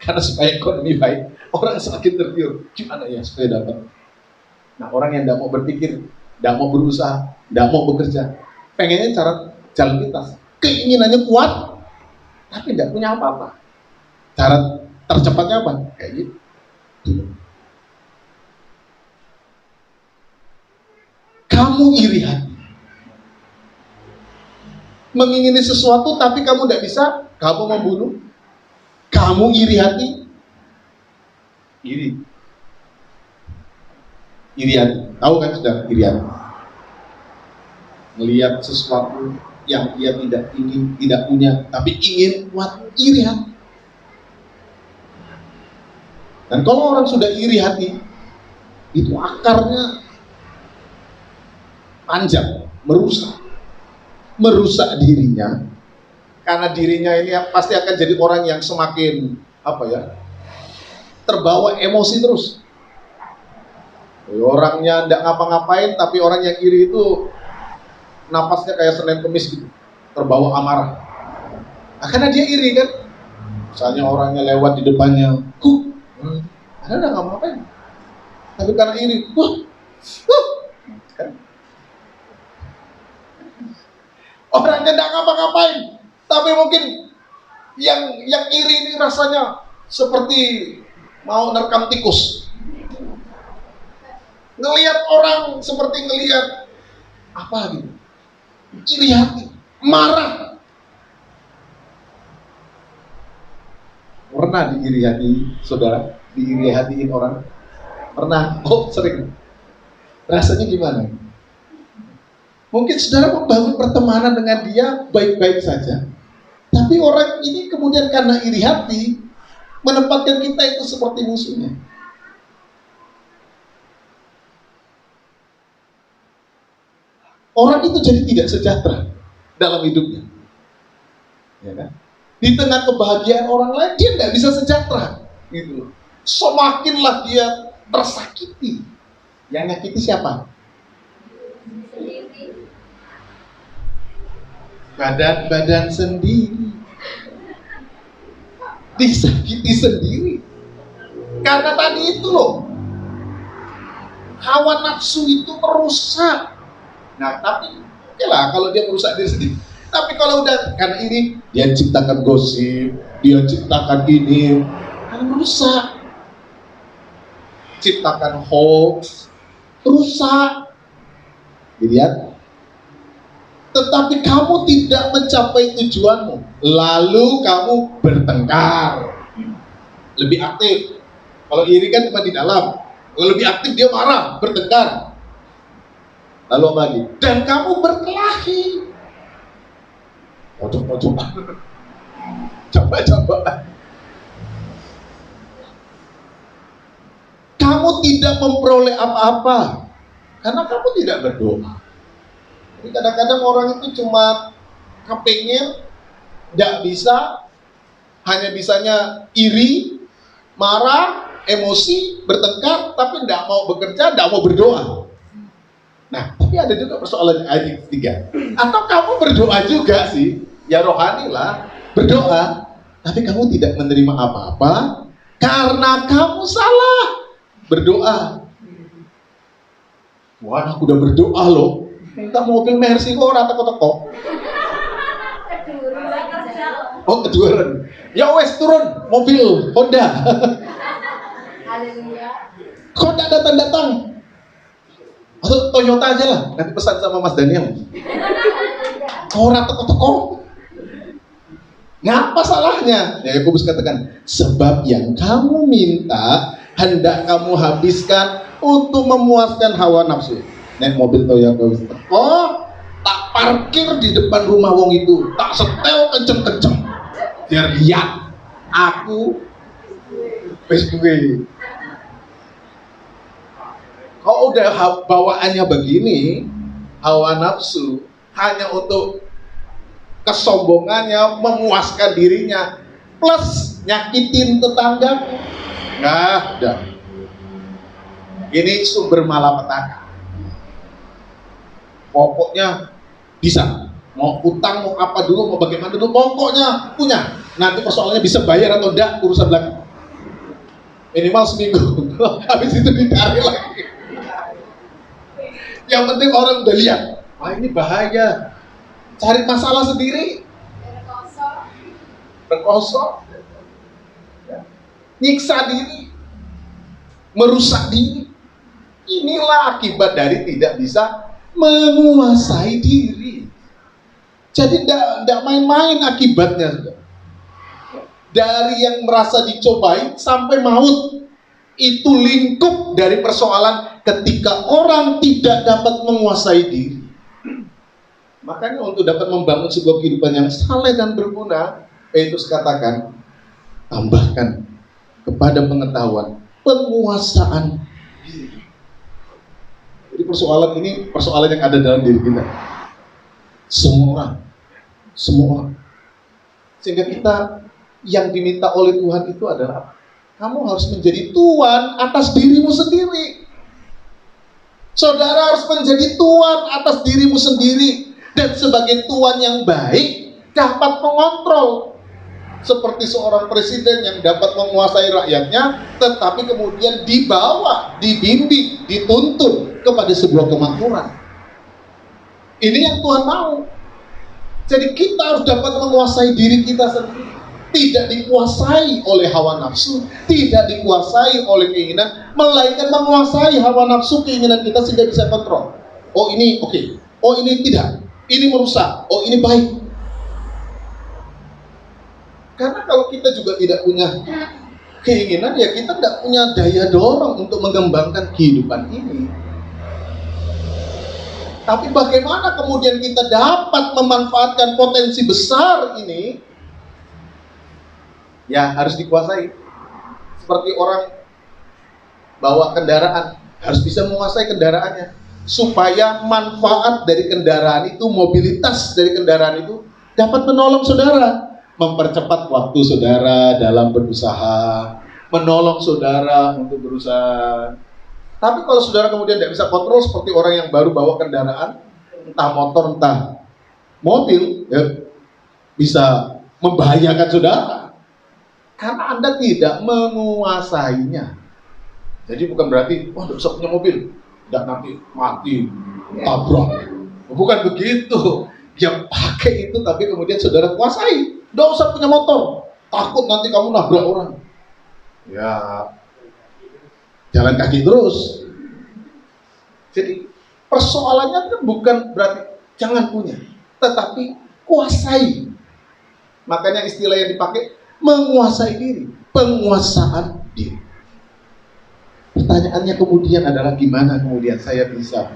karena supaya ekonomi baik, orang semakin tergiur, gimana ya supaya dapat. Nah, orang yang tidak mau berpikir, tidak mau berusaha, tidak mau bekerja, pengennya jalan pintas, keinginannya kuat, tapi tidak punya apa-apa. Cara tercepatnya apa? Kayak gitu. Kamu iri hati, mengingini sesuatu tapi kamu tidak bisa, kamu membunuh. Kamu iri hati, iri hati, tahu kan sudah iri hati? Melihat sesuatu yang dia tidak ingin, tidak punya, tapi ingin, kuat, iri hati. Dan kalau orang sudah iri hati, itu akarnya panjang, merusak dirinya, karena dirinya ini pasti akan jadi orang yang semakin terbawa emosi terus. Orangnya tidak ngapa-ngapain, tapi orang yang iri itu napasnya kayak Senin Kemis gitu, terbawa amarah. Nah, karena dia iri kan, misalnya orangnya lewat di depannya, ada nggak ngapa-ngapain, tapi karena iri, kan? Orangnya tidak ngapa-ngapain, tapi mungkin yang iri ini rasanya seperti mau nerkam tikus. Ngelihat orang seperti ngelihat apa gitu, iri hati, marah. Pernah diiri hati, saudara? Diiri hatiin orang? Pernah? Oh, sering. Rasanya gimana? Mungkin saudara membangun pertemanan dengan dia baik-baik saja, tapi orang ini kemudian karena iri hati menempatkan kita itu seperti musuhnya. Orang itu jadi tidak sejahtera dalam hidupnya, ya kan? Di tengah kebahagiaan orang lain dia nggak bisa sejahtera, gitu loh. Semakinlah dia tersakiti. Yang nyakiti siapa? Badan sendiri, disakiti sendiri. Karena tadi itu loh, hawa nafsu itu merusak. Nah, tapi oke lah kalau dia merusak diri sendiri. Tapi kalau udah karena ini, dia ciptakan gosip, dia ciptakan ini, kan merusak. Ciptakan hoax, rusak. Dilihat. Tetapi kamu tidak mencapai tujuanmu, lalu kamu bertengkar. Lebih aktif. Kalau iri kan cuma di dalam. Kalau lebih aktif dia marah, bertengkar. Lalu apa lagi? Dan kamu berkelahi. Coba. Kamu tidak memperoleh apa-apa karena kamu tidak berdoa. Jadi kadang-kadang orang itu cuma kepengen, tidak bisa, hanya bisanya iri, marah, emosi, bertengkar, tapi tidak mau bekerja, tidak mau berdoa. Nah, tapi ada juga persoalan ayat ketiga. Atau kamu berdoa juga sih, ya rohani lah, berdoa, tapi kamu tidak menerima apa-apa karena kamu salah berdoa. Wah, aku udah berdoa loh, minta mobil Mercy kok rata teko. Oh, kejuaran. Ya wes turun mobil Honda. Kok tidak datang-datang? Atau Toyota aja lah, nanti pesan sama Mas Daniel. Orang teko-teko. Ngapa salahnya? Ya Yakobus katakan, sebab yang kamu minta hendak kamu habiskan untuk memuaskan hawa nafsu. Naik mobil Toyota teko, tak parkir di depan rumah wong itu, tak setel kenceng-kenceng. Biar lihat aku Facebook. Kalau udah bawaannya begini, hawa nafsu hanya untuk kesombongannya, memuaskan dirinya, plus nyakitin tetangga, nggak ada. Ini sumber malapetaka. Pokoknya bisa, mau utang, mau apa dulu, mau bagaimana dulu, pokoknya punya. Nanti persoalannya bisa bayar atau enggak, urusan belakang. Minimal seminggu, habis itu ditarik lagi. Yang penting orang udah lihat, wah ini bahaya, cari masalah sendiri, berkosong, nyiksa diri, merusak diri. Inilah akibat dari tidak bisa menguasai diri. Jadi tidak main-main akibatnya. Dari yang merasa dicobai sampai maut. Itu lingkup dari persoalan ketika orang tidak dapat menguasai diri. Makanya untuk dapat membangun sebuah kehidupan yang saleh dan berguna, Petrus katakan, tambahkan kepada pengetahuan penguasaan diri. Jadi persoalan ini persoalan yang ada dalam diri kita. Semua orang. Sehingga kita yang diminta oleh Tuhan itu adalah kamu harus menjadi tuan atas dirimu sendiri. Saudara harus menjadi tuan atas dirimu sendiri. Dan sebagai tuan yang baik, dapat mengontrol. Seperti seorang presiden yang dapat menguasai rakyatnya, tetapi kemudian dibawa, dibimbing, dituntun kepada sebuah kemakmuran. Ini yang Tuhan mau. Jadi kita harus dapat menguasai diri kita sendiri. tidak dikuasai oleh hawa nafsu, tidak dikuasai oleh keinginan, melainkan menguasai hawa nafsu keinginan kita sehingga bisa kontrol. Oh ini oke, oh ini tidak, ini merusak, oh ini baik. Karena kalau kita juga tidak punya keinginan, ya kita tidak punya daya dorong untuk mengembangkan kehidupan ini. Tapi bagaimana kemudian kita dapat memanfaatkan potensi besar ini? Ya harus dikuasai. Seperti orang bawa kendaraan, harus bisa menguasai kendaraannya, supaya manfaat dari kendaraan itu, mobilitas dari kendaraan itu dapat menolong saudara, mempercepat waktu saudara dalam berusaha, menolong saudara untuk berusaha. Tapi kalau saudara kemudian tidak bisa kontrol seperti orang yang baru bawa kendaraan, entah motor, entah mobil, ya, bisa membahayakan saudara karena Anda tidak menguasainya. Jadi bukan berarti, wah tidak usah punya mobil, tidak nanti mati, tabrak. Bukan begitu. Yang pakai itu tapi kemudian saudara kuasai. Tidak usah punya motor, takut nanti kamu nabrak orang. Ya, jalan kaki terus. Jadi persoalannya kan bukan berarti jangan punya, tetapi kuasai. Makanya istilah yang dipakai menguasai diri, penguasaan diri. Pertanyaannya kemudian adalah gimana kemudian saya bisa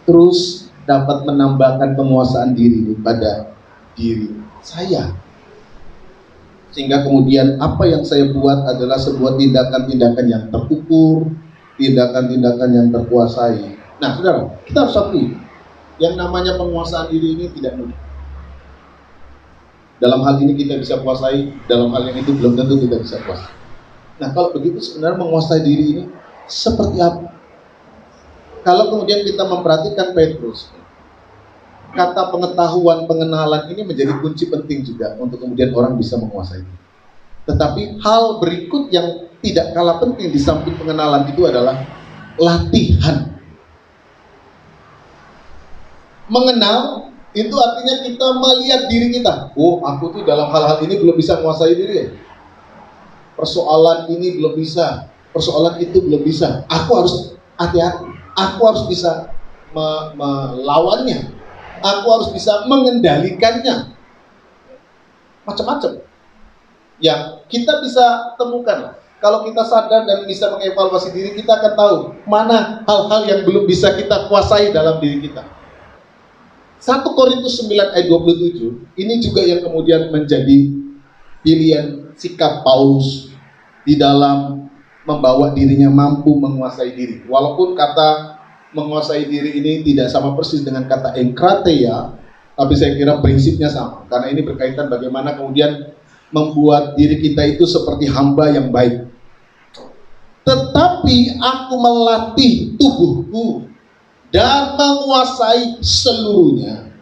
terus dapat menambahkan penguasaan diri pada diri saya, sehingga kemudian apa yang saya buat adalah sebuah tindakan-tindakan yang terukur, tindakan-tindakan yang terkuasai. Nah, saudara, kita harus akui yang namanya penguasaan diri ini tidak mudah. Dalam hal ini kita bisa kuasai, dalam hal yang itu belum tentu kita bisa kuasai. Nah, kalau begitu sebenarnya menguasai diri ini seperti apa? Kalau kemudian kita memperhatikan Petrus, kata pengetahuan, pengenalan ini menjadi kunci penting juga untuk kemudian orang bisa menguasai diri. Tetapi hal berikut yang tidak kalah penting di samping pengenalan itu adalah latihan. Mengenal itu artinya kita melihat diri kita. Oh, aku tuh dalam hal-hal ini belum bisa menguasai diri ya. Persoalan ini belum bisa, persoalan itu belum bisa. Aku harus hati-hati. Aku harus bisa melawannya. Aku harus bisa mengendalikannya. Macam-macam yang kita bisa temukan. Kalau kita sadar dan bisa mengevaluasi diri, kita akan tahu mana hal-hal yang belum bisa kita kuasai dalam diri kita. 1 Korintus 9 ayat 27 ini juga yang kemudian menjadi pilihan sikap Paulus di dalam membawa dirinya mampu menguasai diri. Walaupun kata menguasai diri ini tidak sama persis dengan kata enkrateia, tapi saya kira prinsipnya sama, karena ini berkaitan bagaimana kemudian membuat diri kita itu seperti hamba yang baik. Tetapi aku melatih tubuhku dan menguasai seluruhnya,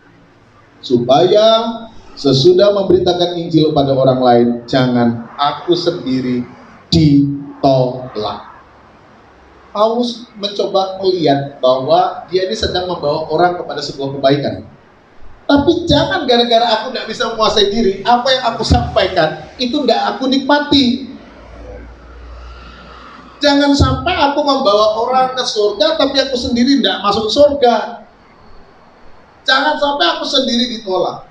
supaya sesudah memberitakan Injil pada orang lain, jangan aku sendiri ditolak. Paulus mencoba melihat bahwa dia ini sedang membawa orang kepada sebuah kebaikan. Tapi jangan gara-gara aku tidak bisa menguasai diri, apa yang aku sampaikan itu tidak aku nikmati. Jangan sampai aku membawa orang ke surga tapi aku sendiri tidak masuk surga. Jangan sampai aku sendiri ditolak.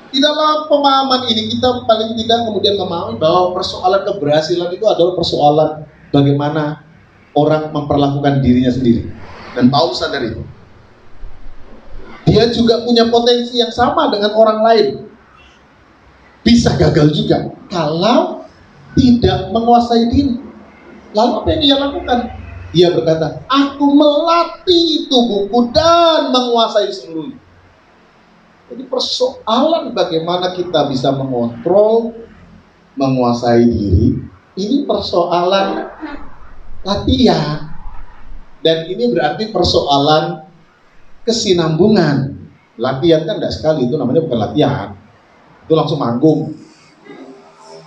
Di dalam pemahaman ini kita paling tidak kemudian memahami bahwa persoalan keberhasilan itu adalah persoalan bagaimana orang memperlakukan dirinya sendiri. Dan Paulus sadar itu. Dia juga punya potensi yang sama dengan orang lain. Bisa gagal juga kalau tidak menguasai diri. Lalu apa yang dia lakukan? Dia berkata, aku melatih tubuhku dan menguasai seluruhnya. Jadi persoalan bagaimana kita bisa mengontrol, menguasai diri, ini persoalan latihan. Dan ini berarti persoalan kesinambungan. Latihan kan tidak sekali, itu namanya bukan latihan. Itu langsung manggung.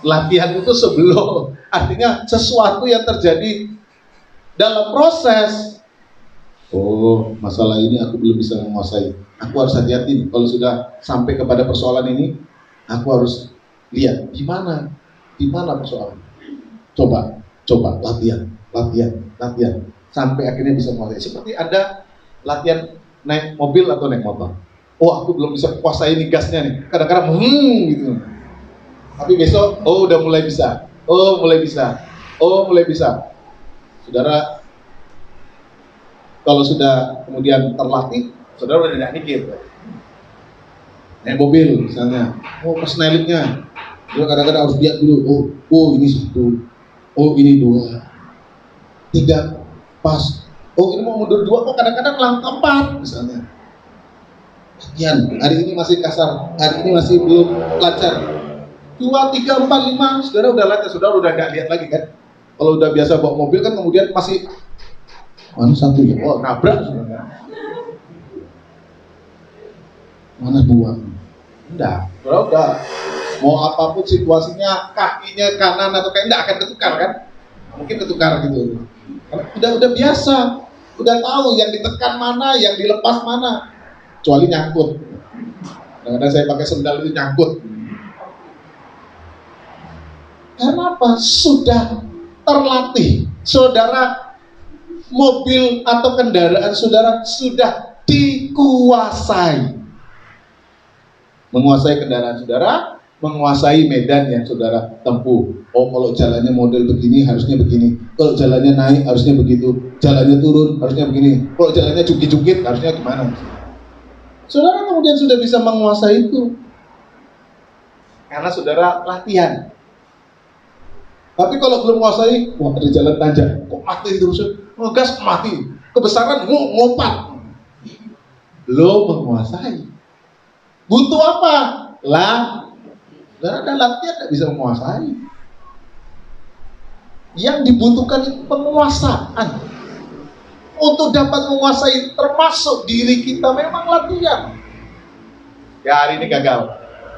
Latihan itu sebelum, artinya sesuatu yang terjadi dalam proses. Oh, masalah ini aku belum bisa menguasai. Aku harus hati-hati nih. Kalau sudah sampai kepada persoalan ini, Aku harus lihat di mana persoalan. Coba latihan sampai akhirnya bisa menguasai. Seperti Anda latihan naik mobil atau naik motor. Oh, aku belum bisa kuasai nih gasnya nih. Kadang-kadang gitu. Tapi besok, udah mulai bisa. Mulai bisa. Saudara, kalau sudah kemudian terlatih, saudara udah tidak mikir. Naik mobil misalnya, pas naiknya, saudara kadang-kadang harus lihat dulu. Ini 1, ini 2, 3, pas. Ini mau mundur 2, kadang-kadang langkah 4 misalnya. Sekian, hari ini masih kasar, hari ini masih belum lancar. 2, 3, 4, 5, saudara udah lancar, saudara udah nggak lihat lagi kan. Kalau udah biasa bawa mobil kan kemudian masih mana 1 ya, nabrak saudara. Mana 2? Enggak, udah mau apapun situasinya, kakinya kanan atau kayak enggak akan ketukar kan? Mungkin ketukar gitu. Karena udah biasa, udah tahu yang ditekan mana, yang dilepas mana. Kecuali nyangkut. Kadang-kadang saya pakai sendal itu nyangkut. Karena apa? Sudah terlatih. Saudara, mobil atau kendaraan saudara sudah dikuasai. Menguasai kendaraan saudara, menguasai medan yang saudara tempuh. Kalau jalannya model begini harusnya begini. Kalau jalannya naik harusnya begitu. Jalannya turun harusnya begini. Kalau jalannya jukit-jukit harusnya gimana? Saudara kemudian sudah bisa menguasai itu. Karena saudara latihan. Tapi kalau belum menguasai, ada jalan tanjak, kok mati terus? Ngegas mati. Kebesaran ngompat. Belum menguasai. Butuh apa? Saudara ada latihan tidak bisa menguasai. Yang dibutuhkan itu penguasaan. Untuk dapat menguasai termasuk diri kita memang latihan. Ya hari ini gagal.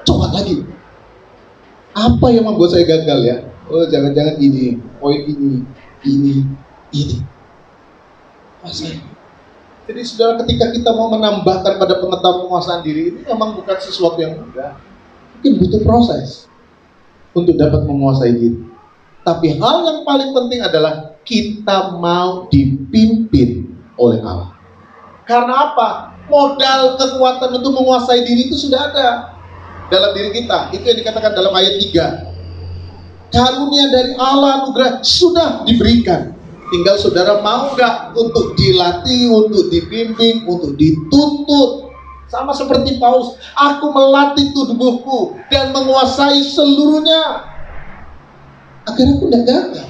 Coba lagi. Apa yang membuat saya gagal ya? Jangan-jangan ini, poin ini. Kuasai. Jadi saudara, ketika kita mau menambahkan pada pengetahuan penguasaan diri ini memang bukan sesuatu yang mudah. Mungkin butuh proses untuk dapat menguasai diri. Tapi hal yang paling penting adalah kita mau dipimpin oleh Allah. Karena apa? Modal kekuatan untuk menguasai diri itu sudah ada dalam diri kita. Itu yang dikatakan dalam ayat 3. Karunia dari Allah, anugerah sudah diberikan. Tinggal saudara mau nggak untuk dilatih, untuk dibimbing, untuk dituntut. Sama seperti Paulus, aku melatih tubuhku dan menguasai seluruhnya. Agar aku tidak gagal.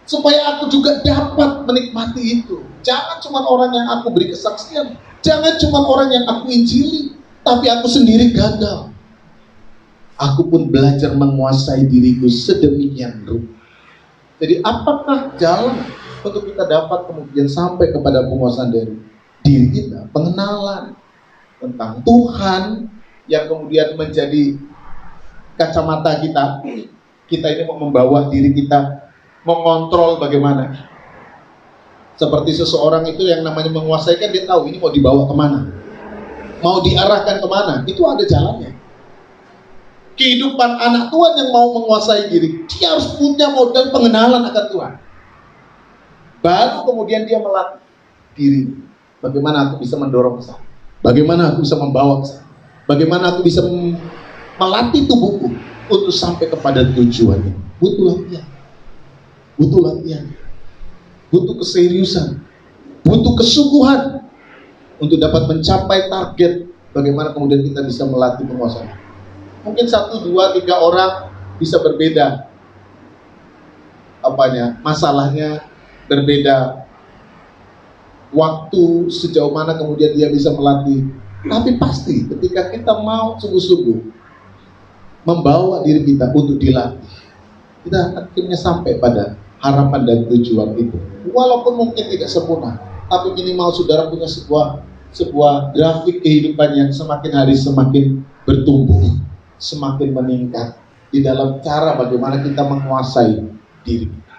Supaya aku juga dapat menikmati itu. Jangan cuma orang yang aku beri kesaksian. Jangan cuma orang yang aku injili. Tapi aku sendiri gagal. Aku pun belajar menguasai diriku sedemikian rupa. Jadi apakah jalan untuk kita dapat kemudian sampai kepada penguasaan dari diri kita, pengenalan tentang Tuhan yang kemudian menjadi kacamata kita. Kita ini mau membawa diri kita, mengontrol bagaimana. Seperti seseorang itu yang namanya menguasai kan dia tahu ini mau dibawa kemana, mau diarahkan kemana, itu ada jalannya. Kehidupan anak Tuhan yang mau menguasai diri, dia harus punya modal pengenalan akan Tuhan. Baru kemudian dia melatih diri. Bagaimana aku bisa mendorong ke sana? Bagaimana aku bisa membawa ke sana? Bagaimana aku bisa melatih tubuhku untuk sampai kepada tujuannya? Butuh latihan. Butuh latihan. Butuh keseriusan. Butuh kesungguhan untuk dapat mencapai target. Bagaimana kemudian kita bisa melatih penguasaan. Mungkin 1, 2, 3 orang bisa berbeda masalahnya berbeda, waktu sejauh mana kemudian dia bisa melatih. Tapi pasti ketika kita mau sungguh-sungguh membawa diri kita untuk dilatih, kita akhirnya sampai pada harapan dan tujuan itu. Walaupun mungkin tidak sempurna, tapi minimal saudara punya sebuah grafik kehidupan yang semakin hari semakin bertumbuh, semakin meningkat di dalam cara bagaimana kita menguasai diri kita.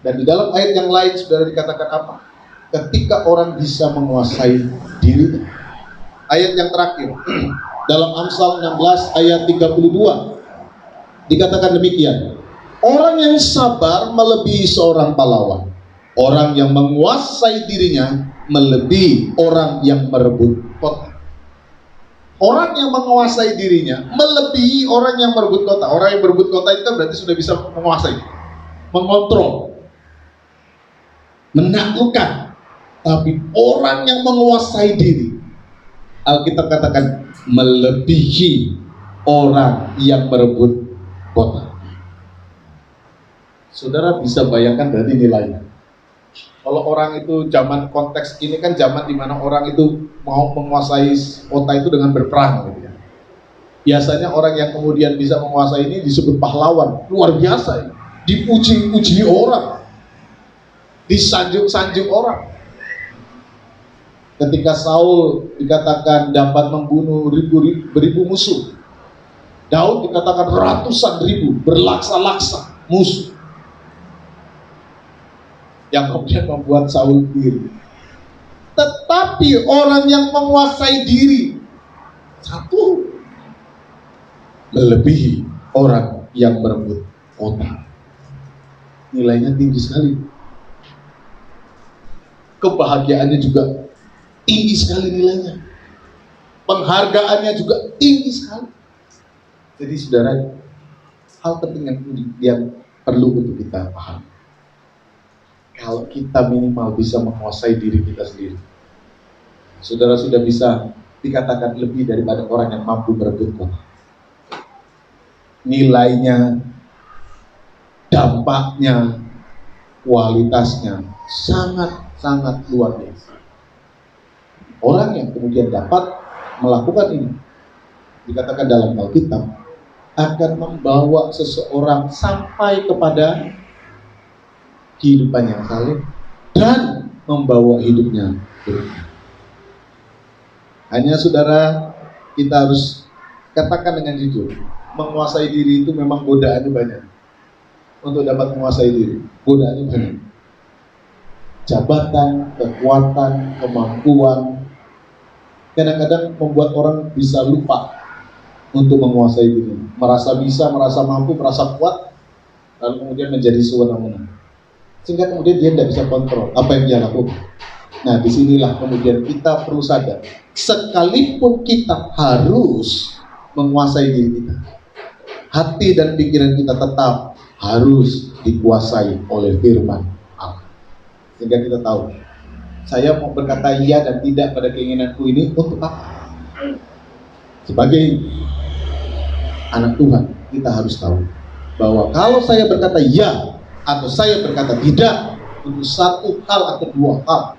Dan di dalam ayat yang lain saudara dikatakan apa? Ketika orang bisa menguasai diri. Ayat yang terakhir, Dalam Amsal 16 ayat 32 dikatakan demikian, orang yang sabar melebihi seorang pahlawan, orang yang menguasai dirinya melebihi orang yang merebut kota. Orang yang menguasai dirinya melebihi orang yang merebut kota. Orang yang merebut kota itu berarti sudah bisa menguasai, mengontrol, menaklukkan. Tapi orang yang menguasai diri, Alkitab katakan melebihi orang yang merebut kota. Saudara bisa bayangkan berarti nilainya. Kalau orang itu zaman konteks ini kan zaman dimana orang itu mau menguasai kota itu dengan berperang gitu ya. Biasanya orang yang kemudian bisa menguasai ini disebut pahlawan, luar biasa, dipuji-puji orang, disanjung-sanjung orang. Ketika Saul dikatakan dapat membunuh beribu musuh, Daud dikatakan ratusan ribu, berlaksa-laksa musuh, yang kemudian membuat Saul diri. Tetapi orang yang menguasai diri satu melebihi orang yang merebut kota. Nilainya tinggi sekali. Kebahagiaannya juga tinggi sekali nilainya. Penghargaannya juga tinggi sekali. Jadi saudara, hal penting yang perlu untuk kita pahami. Kalau kita minimal bisa menguasai diri kita sendiri, saudara sudah bisa dikatakan lebih daripada orang yang mampu merebut kota. Nilainya, dampaknya, kualitasnya sangat-sangat luar biasa. Orang yang kemudian dapat melakukan ini, dikatakan dalam Alkitab, akan membawa seseorang sampai kepada kehidupan yang saleh dan membawa hidupnya berubah. Hanya saudara, kita harus katakan dengan jujur, menguasai diri itu memang godaannya banyak. Untuk dapat menguasai diri, godaannya banyak. Jabatan, kekuatan, kemampuan, kadang-kadang membuat orang bisa lupa untuk menguasai diri. Merasa bisa, merasa mampu, merasa kuat, lalu kemudian menjadi sewenang-wenang. Sehingga kemudian dia tidak bisa kontrol apa yang dia lakukan. Nah, disinilah kemudian kita perlu sadar, sekalipun kita harus menguasai diri kita, hati dan pikiran kita tetap harus dikuasai oleh firman Allah. Sehingga kita tahu, saya mau berkata iya dan tidak pada keinginanku ini untuk apa? Sebagai anak Tuhan, kita harus tahu bahwa kalau saya berkata iya atau saya berkata tidak untuk satu hal atau dua hal,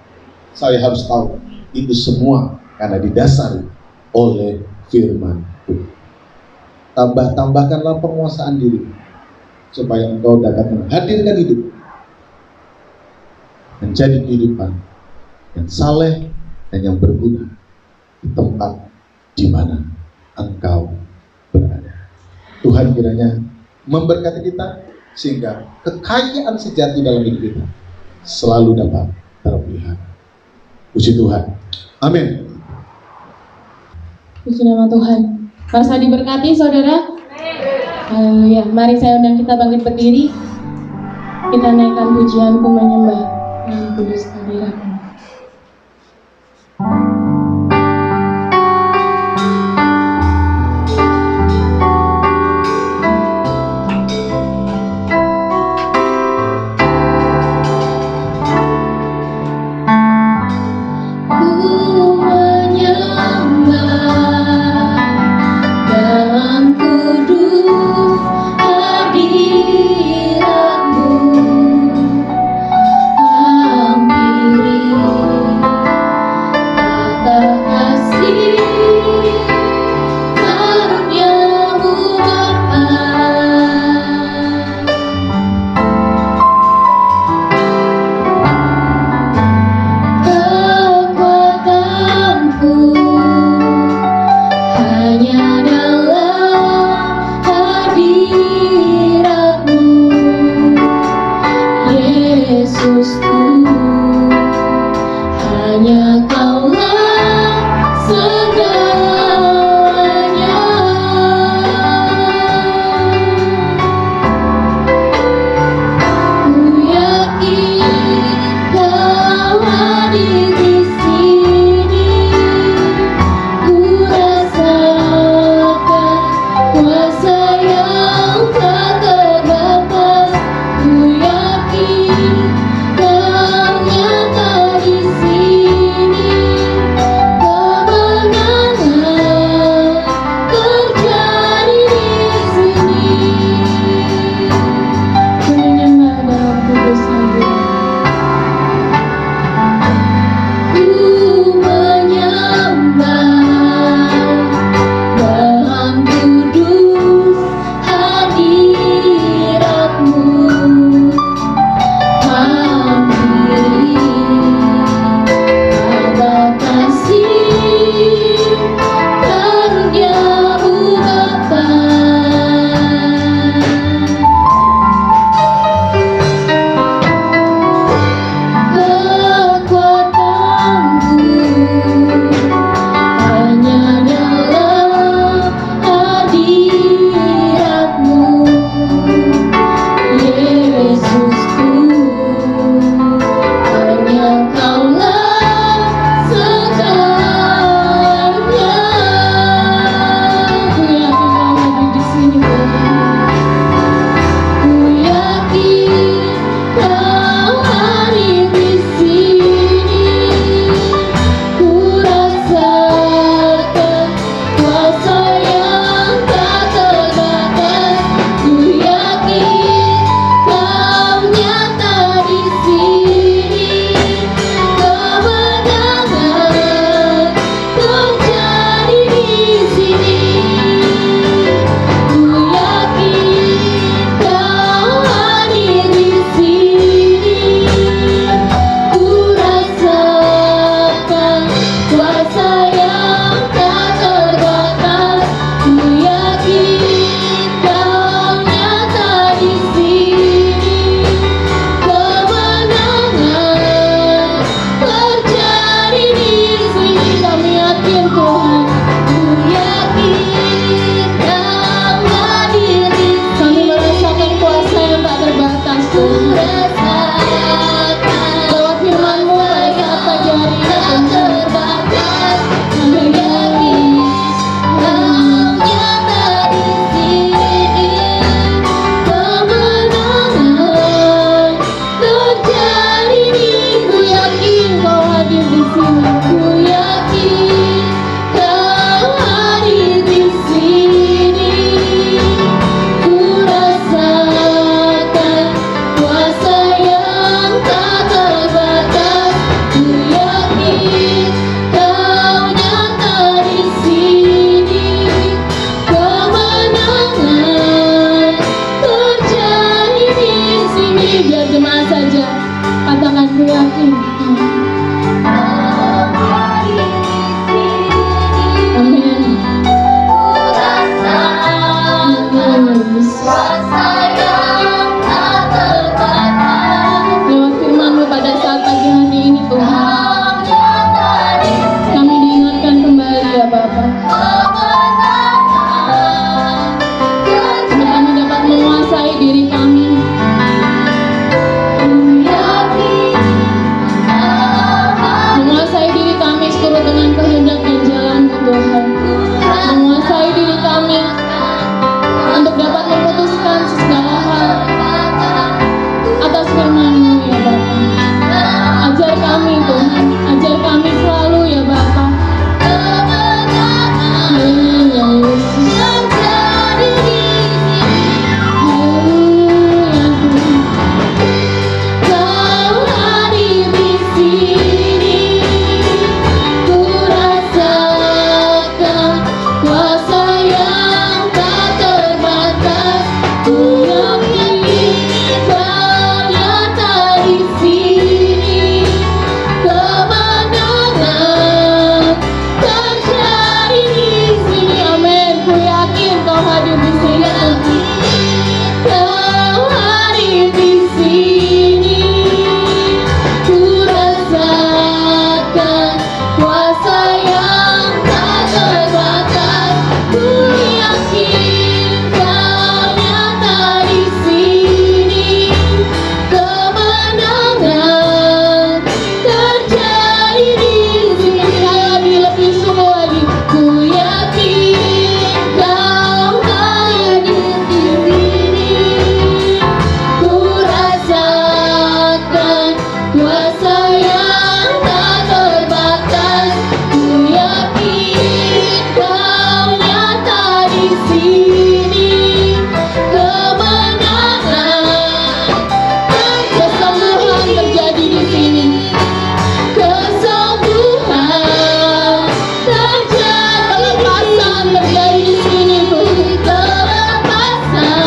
saya harus tahu itu semua karena didasari oleh firman Tuhan. Tambahkanlah penguasaan diri supaya engkau dapat menghadirkan hidup menjadi kehidupan yang saleh dan yang berguna di tempat di mana engkau berada. Tuhan kiranya memberkati kita sehingga kekayaan sejati dalam hidup kita selalu dapat terpelihara. Puji Tuhan. Amin. Puji nama Tuhan. Masa diberkati saudara? Haleluya. Mari saya undang kita bangkit berdiri. Kita naikkan pujianku menyembah yang kudus hadiratmu. Hampiri biar jemaat saja katakan ku yakin. Amin. Lewat firman-Mu pada saat pagi hari ini Tuhan, kami diingatkan kembali ya Bapa, untuk kami dapat menguasai diri kami. Menguasai diri kami seturut dengan kehendak dan jalan-Mu Tuhan. Menguasai diri kami untuk dapat memutuskan segala hal atas firman-Mu ya Bapa. Ajar kami Tuhan, ajar kami selalu ya Bapa. Haleluya Yesus. Haleluya Tuhan. Kau hadir di sini, ku rasakan kuasa yang tak terbatas. Ku yakin Kau nyata di sini, kemenangan terjadi di sini. Amin. Ku yakin Kau hadir di sini. Kau hadir di sini, ku rasakan kuasa yang tak terbatas. Ku yakin Kau nyata di sini, kemenangan terjadi di sini. Sekali lagi lebih sungguh lagi. Ku yakin Kau hadir di sini, ku rasakan kuasa yang tak terbatas. Ku yakin Kau nyata di sini, kemenangan, kesembuhan terjadi di sini. Kesembuhan terjadi, kelepasan terjadi di sini, Tuhan. Kelepasan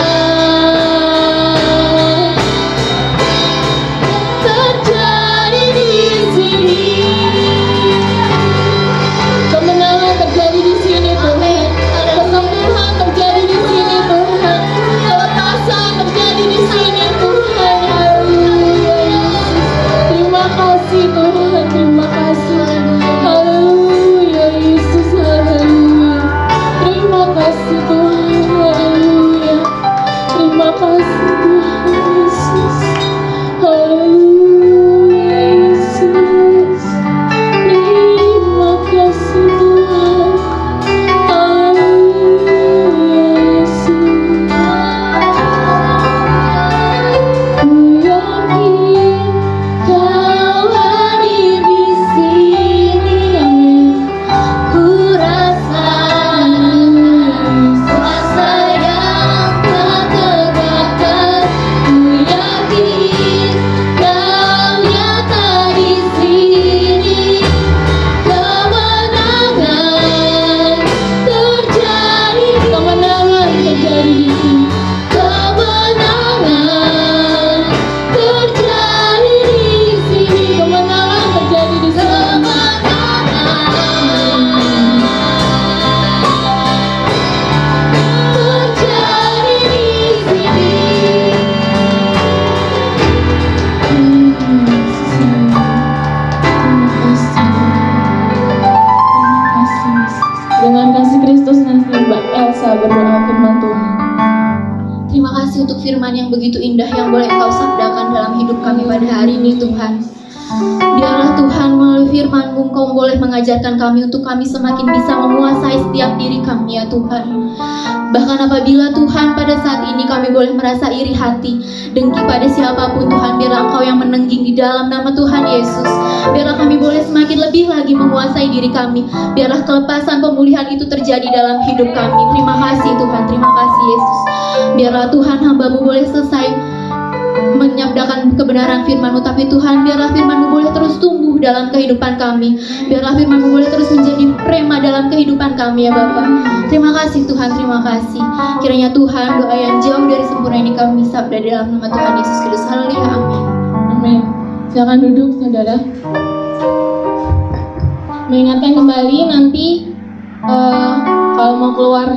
terjadi di sini. Kemenangan terjadi di sini, Tuhan. Kesembuhan terjadi di sini, Tuhan. Kelepasan terjadi di sini, Tuhan. Haleluya Yesus. Terima kasih Tuhan, terima kasih. Haleluya Yesus, haleluya. Terima kasih Tuhan, haleluya. Terima kasih Tuhan Yesus. Haleluya Yesus. Terima kasih Tuhan. Haleluya Yesus. Ku yakin Kau hadir di sini. Amin. Ku rasakan kuasa yang tak terbatas. Ku yakin Kau nyata di sini, kemenangan terjadi. Kemenangan terjadi di sini. Kemenangan terjadi di sini. Kemenangan terjadi di sini. Terjadi di sini. Dengan kasih Kristus nanti Mbak Elsa berdoa firman Tuhan. Terima kasih untuk firman yang begitu indah yang boleh Engkau sabdakan dalam hidup kami pada hari ini Tuhan. Biarlah Tuhan melalui firman-Mu Engkau boleh mengajarkan kami untuk kami semakin bisa menguasai setiap diri kami ya Tuhan. Bahkan apabila Tuhan pada saat ini kami boleh merasa iri hati, dengki pada siapapun Tuhan, biarlah Engkau yang menengging di dalam nama Tuhan Yesus. Biarlah kami boleh semakin lebih lagi menguasai diri kami. Biarlah kelepasan pemulihan itu terjadi dalam hidup kami. Terima kasih Tuhan, terima kasih Yesus. Biarlah Tuhan hamba-Mu boleh selesai menyabdakan kebenaran firman-Mu, tapi Tuhan, biarlah firman-Mu boleh terus tumbuh dalam kehidupan kami. Biarlah firman-Mu boleh terus menjadi rema dalam kehidupan kami ya Bapa. Terima kasih Tuhan, terima kasih. Kiranya Tuhan, doa yang jauh dari sempurna ini kami sabda dalam nama Tuhan Yesus Kristus. Haleluya, amin. Amin. Silakan duduk, saudara. Mengingatkan kembali nanti kalau mau keluar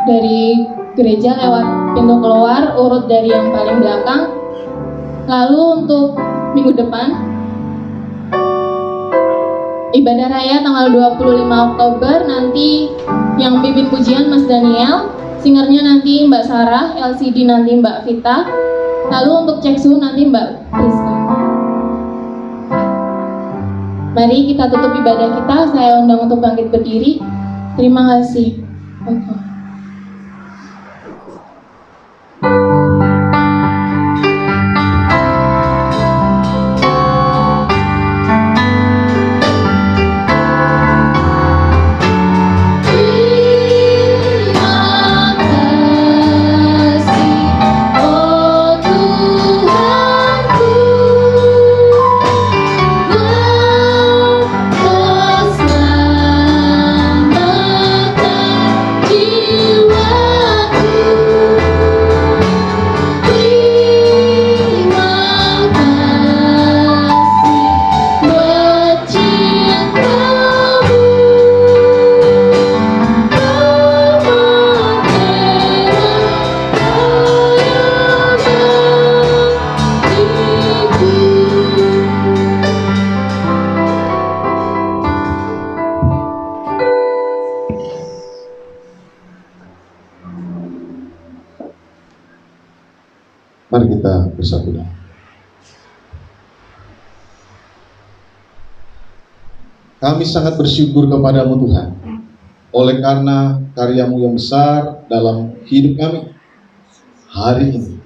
dari gereja lewat pintu keluar, urut dari yang paling belakang. Lalu untuk minggu depan, ibadah raya tanggal 25 Oktober nanti yang pimpin pujian Mas Daniel, singernya nanti Mbak Sarah, LCD nanti Mbak Vita, lalu untuk cek suhu nanti Mbak Priska. Mari kita tutup ibadah kita. Saya undang untuk bangkit berdiri. Terima kasih. Mari kita bersatu doa. Kami sangat bersyukur kepadamu Tuhan, oleh karena karyamu yang besar dalam hidup kami. Hari ini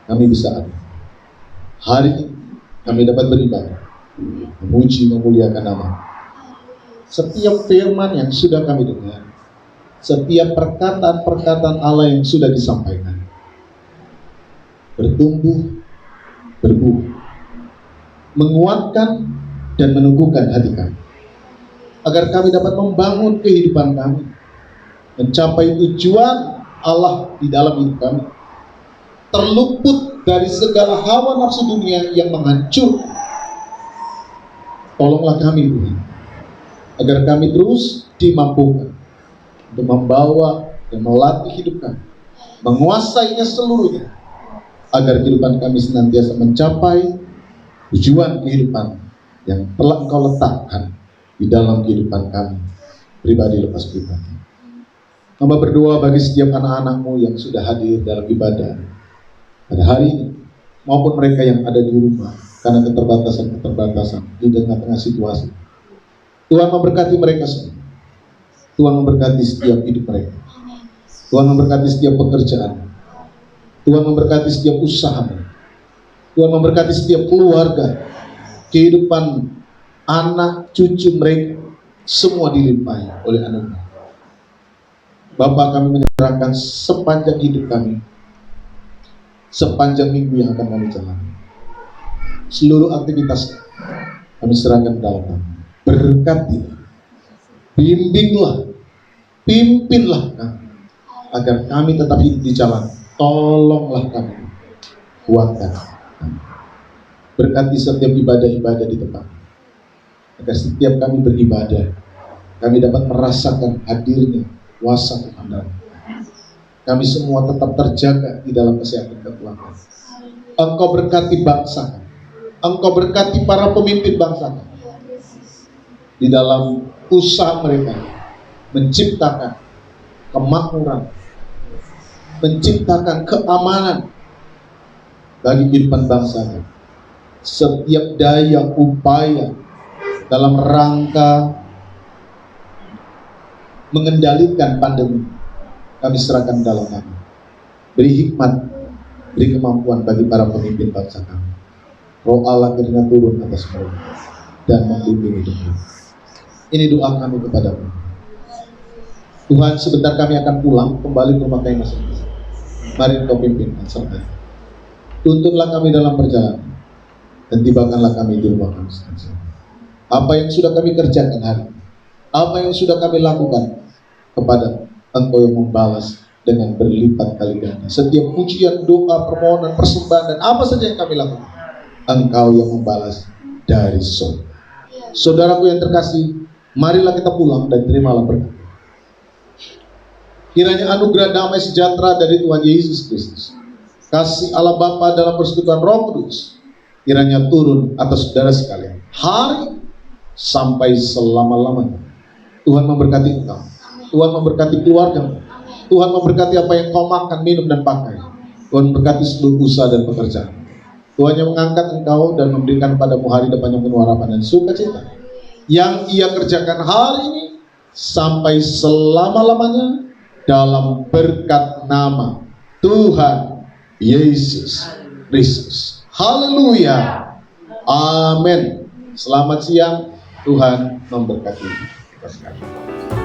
kami bisa ada. Hari ini kami dapat beribadah, memuji, memuliakan nama. Setiap firman yang sudah kami dengar, setiap perkataan-perkataan Allah yang sudah disampaikan, bertumbuh, berbuah, menguatkan dan menumbuhkan hati kami, agar kami dapat membangun kehidupan kami, mencapai tujuan Allah di dalam hidup kami, terluput dari segala hawa nafsu dunia yang menghancurkan. Tolonglah kami Tuhan, agar kami terus dimampukan untuk membawa dan melatih hidup kami, menguasainya seluruhnya, agar kehidupan kami senantiasa mencapai tujuan kehidupan yang telah Engkau letakkan di dalam kehidupan kami, pribadi lepas pribadi. Hamba berdoa bagi setiap anak-anak-Mu yang sudah hadir dalam ibadah pada hari ini, maupun mereka yang ada di rumah karena keterbatasan-keterbatasan di tengah-tengah situasi. Tuhan memberkati mereka semua. Tuhan memberkati setiap hidup mereka. Tuhan memberkati setiap pekerjaan. Tuhan memberkati setiap usaha. Tuhan memberkati setiap keluarga, kehidupan anak cucu mereka, semua dilimpahi oleh anugerah. Bapa, kami menyerahkan sepanjang hidup kami, sepanjang minggu yang akan kami jalani, seluruh aktivitas kami serahkan dalam kami. Berkatilah, bimbinglah, pimpinlah kami, agar kami tetap hidup di jalan. Tolonglah kami, kuatkan kami. Berkati setiap ibadah-ibadah di tempat, agar setiap kami beribadah, kami dapat merasakan hadirnya kuasa Tuhan. Kami semua tetap terjaga di dalam kesehatan kekuatan. Engkau berkati bangsa, Engkau berkati para pemimpin bangsa di dalam usaha mereka menciptakan kemakmuran, menciptakan keamanan bagi kehidupan bangsa. Setiap daya upaya dalam rangka mengendalikan pandemi, kami serahkan dalam kami. Beri hikmat, beri kemampuan bagi para pemimpin bangsa kami. Roh Allah kiranya turun atas mereka dan membimbing hidup kami. Ini doa kami kepadamu. Tuhan, sebentar kami akan pulang kembali ke rumah kami masing-masing. Mari Engkau pimpin dan sertai. Tuntunlah kami dalam perjalanan, dan tibakanlah kami di rumah kami sekalian. Apa yang sudah kami kerjakan hari ini, apa yang sudah kami lakukan, kepada Engkau yang membalas dengan berlipat kali ganda. Setiap pujian, doa, permohonan, persembahan, dan apa saja yang kami lakukan, Engkau yang membalas dari surga. Saudaraku yang terkasih, marilah kita pulang dan terimalah berkat. Kiranya anugerah damai sejahtera dari Tuhan Yesus Kristus, kasih Allah Bapa dalam persekutuan Roh Kudus, kiranya turun atas saudara sekalian hari sampai selama-lamanya. Tuhan memberkati engkau, Tuhan memberkati keluarga, Tuhan memberkati apa yang kau makan, minum, dan pakai. Tuhan memberkati seluruh usaha dan pekerjaan. Tuhan yang mengangkat engkau dan memberikan padamu hari depan yang penuh harapan dan sukacita, yang Ia kerjakan hari ini sampai selama-lamanya dalam berkat nama Tuhan Yesus Kristus. Haleluya. Amin. Selamat siang. Tuhan memberkati kita sekalian.